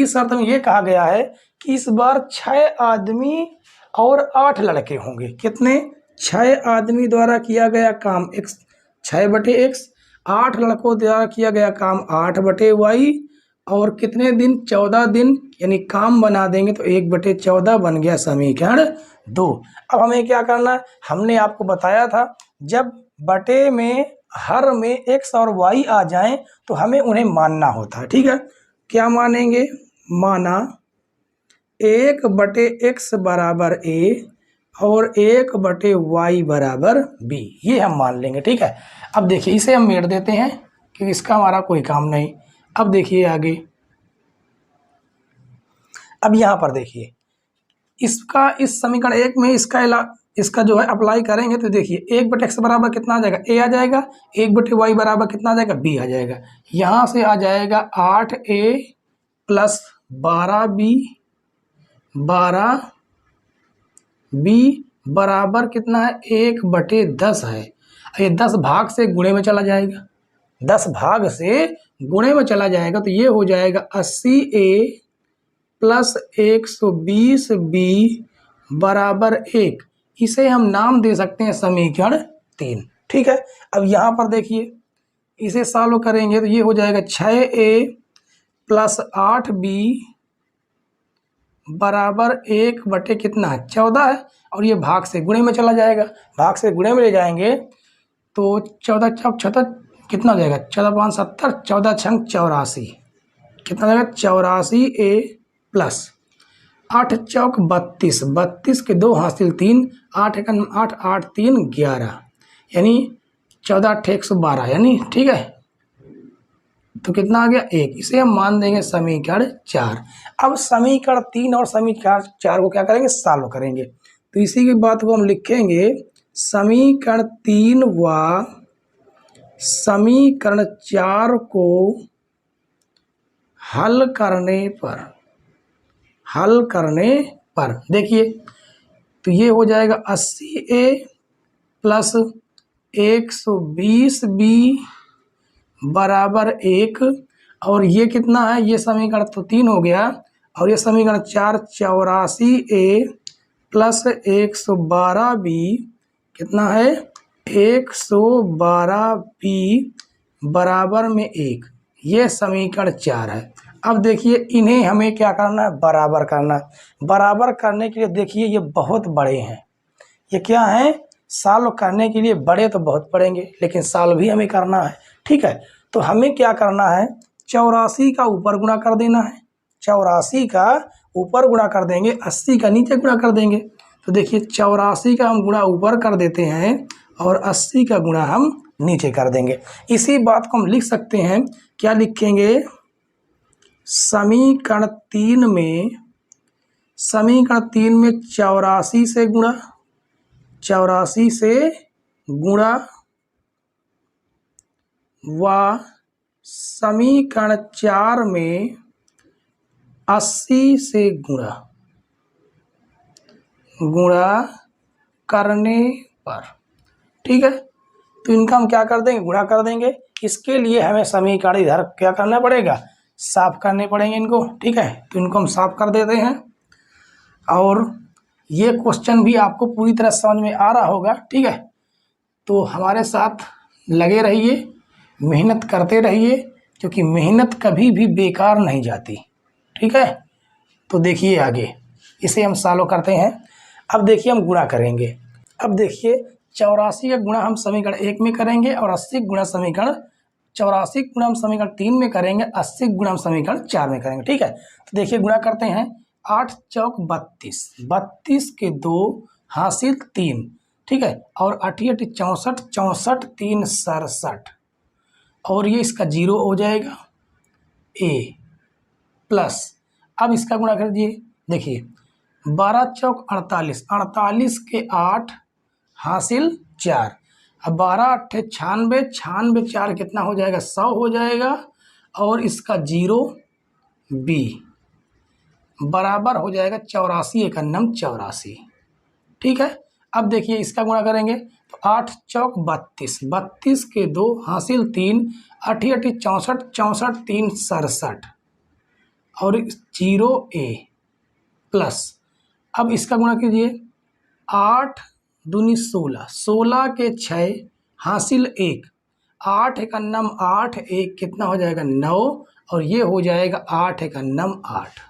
शर्त में ये कहा गया है कि इस बार 6 आदमी और 8 लड़के होंगे। कितने, 6 आदमी द्वारा किया गया काम 6/x, 8 लड़कों द्वारा किया गया काम 8/y, और कितने दिन, 14 दिन, यानी काम बना देंगे तो 1/14 बन गया समीकरण 2। अब हमें क्या करना है, हमने आपको बताया था जब बटे में हर में x और y आ जाएं तो हमें उन्हें मानना होता है। ठीक है, क्या मानेंगे, माना 1/x बराबर a और 1/y बराबर b, ये हम मान लेंगे। ठीक है, अब देखिए इसे हम मेट देते हैं कि इसका हमारा कोई काम नहीं। अब देखिए आगे, अब यहाँ पर देखिए इसका, इस समीकरण 1 में इसका जो है अप्लाई करेंगे तो देखिए 1/x बराबर कितना आ जाएगा, a आ जाएगा, 1/y बराबर कितना आ जाएगा, b आ जाएगा। यहाँ से आ जाएगा 8a प्लस 12b, 12b बराबर कितना है, 1/10 है। ये 10 भाग से गुणे में चला जाएगा, 10 भाग से गुणे में चला जाएगा तो ये हो जाएगा 80a प्लस 120b बराबर 1। इसे हम नाम दे सकते हैं समीकरण 3। ठीक है, अब यहाँ पर देखिए इसे सॉल्व करेंगे तो ये हो जाएगा 6a प्लस 8b बराबर 1 कितना है, 14 है, और ये भाग से गुणे में चला जाएगा, भाग से गुणे में ले जाएंगे तो 14 चौक 76 कितना हो जाएगा, 14×5 70, 14 छंग 84, कितना हो जाएगा 84a प्लस 8 चौक 32, 32 के 2 हासिल 3, 8 1 8, 8 3 11, यानी 14 8 112, यानी ठीक है, तो कितना आ गया 1। इसे हम मान देंगे समीकरण 4। अब समीकरण 3 और समीकरण 4 को क्या करेंगे, सॉल्व करेंगे। तो इसी की बात को हम लिखेंगे समीकरण 3 व समीकरण 4 को हल करने पर देखिए तो ये हो जाएगा 80a प्लस 120b बराबर 1, और ये कितना है, ये समीकरण तो 3 हो गया, और ये समीकरण 4 84a प्लस 112b कितना है, 112b बराबर में 1, ये समीकरण 4 है। अब देखिए इन्हें हमें क्या करना है, बराबर करना है। बराबर करने के लिए देखिए ये बहुत बड़े हैं, ये क्या है, सॉल्व करने के लिए बड़े तो बहुत पड़ेंगे, लेकिन सॉल्व भी हमें करना है। ठीक है, तो हमें क्या करना है, 84 का ऊपर गुणा कर देना है, 84 का ऊपर गुणा कर देंगे, 80 का नीचे गुणा कर देंगे। तो देखिए 84 का हम गुणा ऊपर कर देते हैं और 80 का गुणा हम नीचे कर देंगे। इसी बात को हम लिख सकते हैं, क्या लिखेंगे, समीकरण 3 में 84 से गुणा, 84 से गुणा व समीकरण 4 में 80 से गुणा करने पर। ठीक है, तो इनका हम क्या कर देंगे, गुणा कर देंगे। इसके लिए हमें समीकरण इधर क्या करना पड़ेगा, साफ करने पड़ेंगे इनको। ठीक है, तो इनको हम साफ कर देते हैं, और ये क्वेश्चन भी आपको पूरी तरह समझ में आ रहा होगा। ठीक है, तो हमारे साथ लगे रहिए, मेहनत करते रहिए, क्योंकि मेहनत कभी भी बेकार नहीं जाती। ठीक है, तो देखिए आगे इसे हम सॉल्व करते हैं। अब देखिए हम गुणा करेंगे। अब देखिए 84 का गुणा हम समीकरण 1 में करेंगे, और 80 गुणा समीकरण 84 गुणा हम समीकरण 3 में करेंगे, 80 गुणा हम समीकरण 4 में करेंगे। ठीक है, तो देखिए गुणा करते हैं, 8 चौक 32, 32 के 2 हासिल 3, ठीक है, और 8 8 64, 64 3 67, और ये इसका 0 हो जाएगा a प्लस, अब इसका गुणा कर दिए, देखिए 12 चौक 48, 48 के 8 हासिल 4, अब 12 8 96, 96 4 कितना हो जाएगा, 100 हो जाएगा, और इसका 0 b बराबर हो जाएगा 84 1 84। ठीक है, अब देखिए इसका गुणा करेंगे तो 8 चौक 32, 32 के 2 हासिल 3, 8 8 64, 64 3 67, और 0 a प्लस, अब इसका गुणा कीजिए, 8 दूनी 16, 16 के 6 हासिल 1, 8 एक अन्नम 8, एक कितना हो जाएगा 9, और ये हो जाएगा 8 एक अन्नम 8,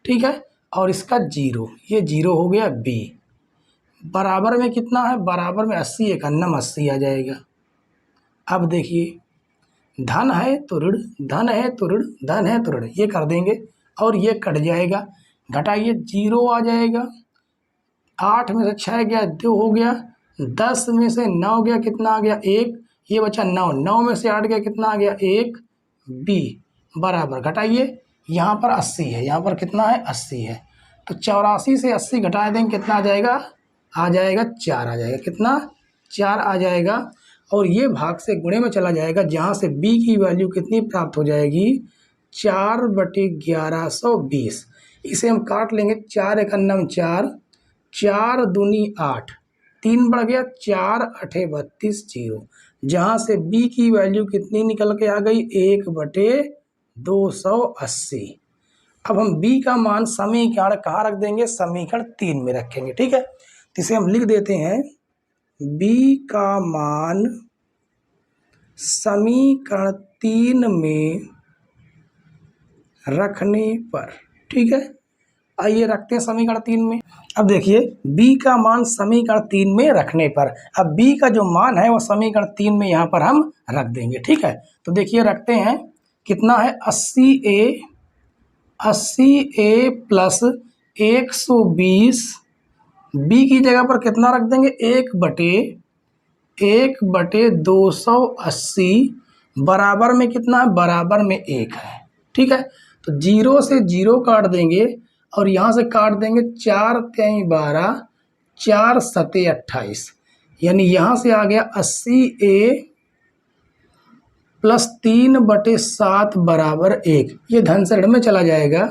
ठीक है। और इसका 0, ये 0 हो गया बी। बराबर में कितना है, बराबर में 80 एक अन्नम 80 आ जाएगा। अब देखिए धन है तो ऋण, धन है तो ऋण, धन है तो ऋण, ये कर देंगे और ये कट जाएगा। घटाइए 0 आ जाएगा। 8 में से 6 गया 2 हो गया, 10 में से 9 गया कितना आ गया 1, ये बचा 9, 9 में से 8 गया कितना आ गया 1, बी। बराबर घटाइए, यहाँ पर 80 है, यहाँ पर कितना है 80 है, तो 84 से 80 घटा देंगे कितना आ जाएगा 4 आ जाएगा, कितना 4 आ जाएगा। और ये भाग से गुणे में चला जाएगा, जहाँ से b की वैल्यू कितनी प्राप्त हो जाएगी 4/1120। इसे हम काट लेंगे, 4 एक अन्नम 4, 4 दूनी 8, 3 बढ़ गया 4 8 32 0, जहाँ से b की वैल्यू कितनी निकल के आ गई 1/280। अब हम b का मान समीकरण कहाँ रख देंगे, समीकरण 3 में रखेंगे, ठीक है। तो इसे हम लिख देते हैं b का मान समीकरण 3 में रखने पर, ठीक है। आइए रखते हैं समीकरण 3 में। अब देखिए b का मान समीकरण 3 में रखने पर, अब b का जो मान है वो समीकरण 3 में यहाँ पर हम रख देंगे, ठीक है। तो देखिए रखते हैं, कितना है 80a प्लस 120, b की जगह पर कितना रख देंगे 1/280, बराबर में कितना है, बराबर में 1 है, ठीक है। तो 0 से 0 काट देंगे और यहाँ से काट देंगे 4 3 12, 4 7 28, यानी यहाँ से आ गया 80a प्लस 3/7 बराबर 1, ये धन से ऋण में चला जाएगा,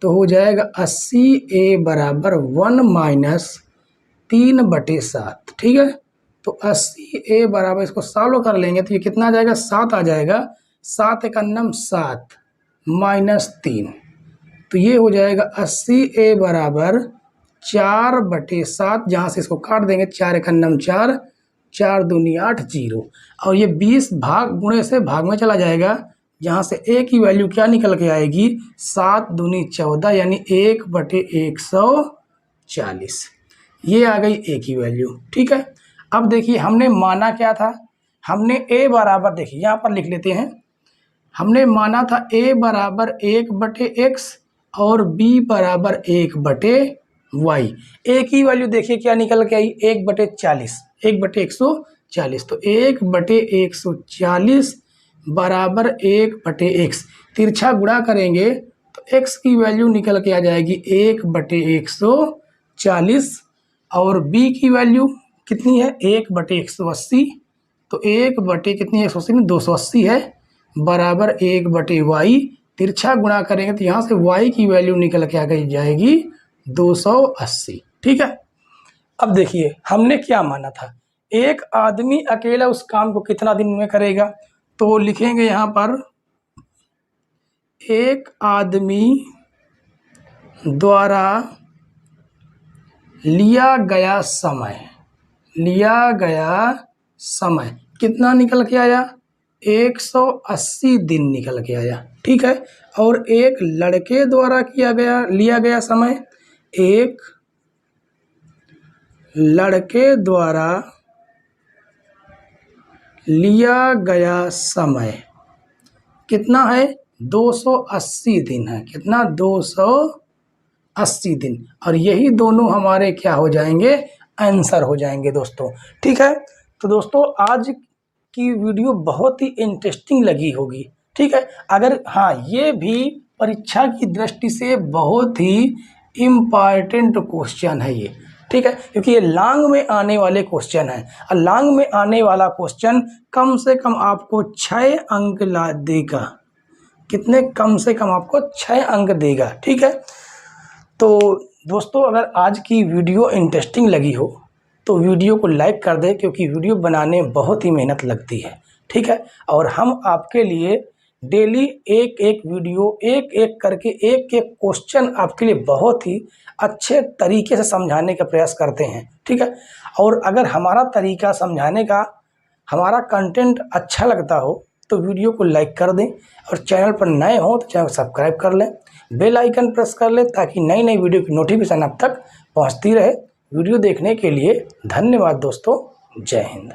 तो हो जाएगा 80a बराबर 1 माइनस 3/7, ठीक है। तो 80a बराबर, इसको सॉल्व कर लेंगे तो ये कितना आ जाएगा 7 आ जाएगा, 7 एक अन्नम 7 माइनस 3, तो ये हो जाएगा 80a बराबर 4/7, जहाँ से इसको काट देंगे 4 एक अन्नम 4, 4 दूनी 8 0, और ये 20 भाग गुणे से भाग में चला जाएगा, जहाँ से a की वैल्यू क्या निकल के आएगी 7 दूनी 14, यानी 1/140, ये आ गई a की वैल्यू, ठीक है। अब देखिए हमने माना क्या था, हमने a बराबर, देखिए यहाँ पर लिख लेते हैं, हमने माना था a बराबर 1/x और b बराबर 1/y। a की वैल्यू देखिए क्या निकल के आई 1/40, 1/140, तो 1/140 बराबर 1/x, तिरछा गुणा करेंगे तो x की वैल्यू निकल के आ जाएगी 1/140, और b की वैल्यू कितनी है 1/180, तो 1/, कितनी है 180 में 280 है, बराबर 1/y, तिरछा गुणा करेंगे तो यहाँ से y की वैल्यू निकल के आ गई जाएगी 280, ठीक है। अब देखिए हमने क्या माना था, एक आदमी अकेला उस काम को कितना दिन में करेगा, तो लिखेंगे यहाँ पर एक आदमी द्वारा लिया गया समय कितना निकल के आया 180 दिन निकल के आया, ठीक है। और एक लड़के द्वारा लिया गया समय, एक लड़के द्वारा लिया गया समय कितना है 280 दिन है, कितना 280 दिन, और यही दोनों हमारे क्या हो जाएंगे आंसर हो जाएंगे दोस्तों, ठीक है। तो दोस्तों आज की वीडियो बहुत ही इंटरेस्टिंग लगी होगी, ठीक है। अगर हाँ, ये भी परीक्षा की दृष्टि से बहुत ही इम्पॉर्टेंट क्वेश्चन है ये, ठीक है, क्योंकि ये लॉन्ग में आने वाले क्वेश्चन है, और लॉन्ग में आने वाला क्वेश्चन कम से कम आपको 6 अंक ला देगा, कितने, कम से कम आपको 6 अंक देगा, ठीक है। तो दोस्तों अगर आज की वीडियो इंटरेस्टिंग लगी हो तो वीडियो को लाइक कर दें, क्योंकि वीडियो बनाने में बहुत ही मेहनत लगती है, ठीक है। और हम आपके लिए डेली एक एक वीडियो, एक एक करके एक एक क्वेश्चन आपके लिए बहुत ही अच्छे तरीके से समझाने का प्रयास करते हैं, ठीक है। और अगर हमारा तरीका समझाने का हमारा कंटेंट अच्छा लगता हो तो वीडियो को लाइक कर दें, और चैनल पर नए हो तो चैनल को सब्सक्राइब कर लें, बेल आइकन प्रेस कर लें ताकि नई नई वीडियो की नोटिफिकेशन आप तक पहुंचती रहे। वीडियो देखने के लिए धन्यवाद दोस्तों। जय हिंद।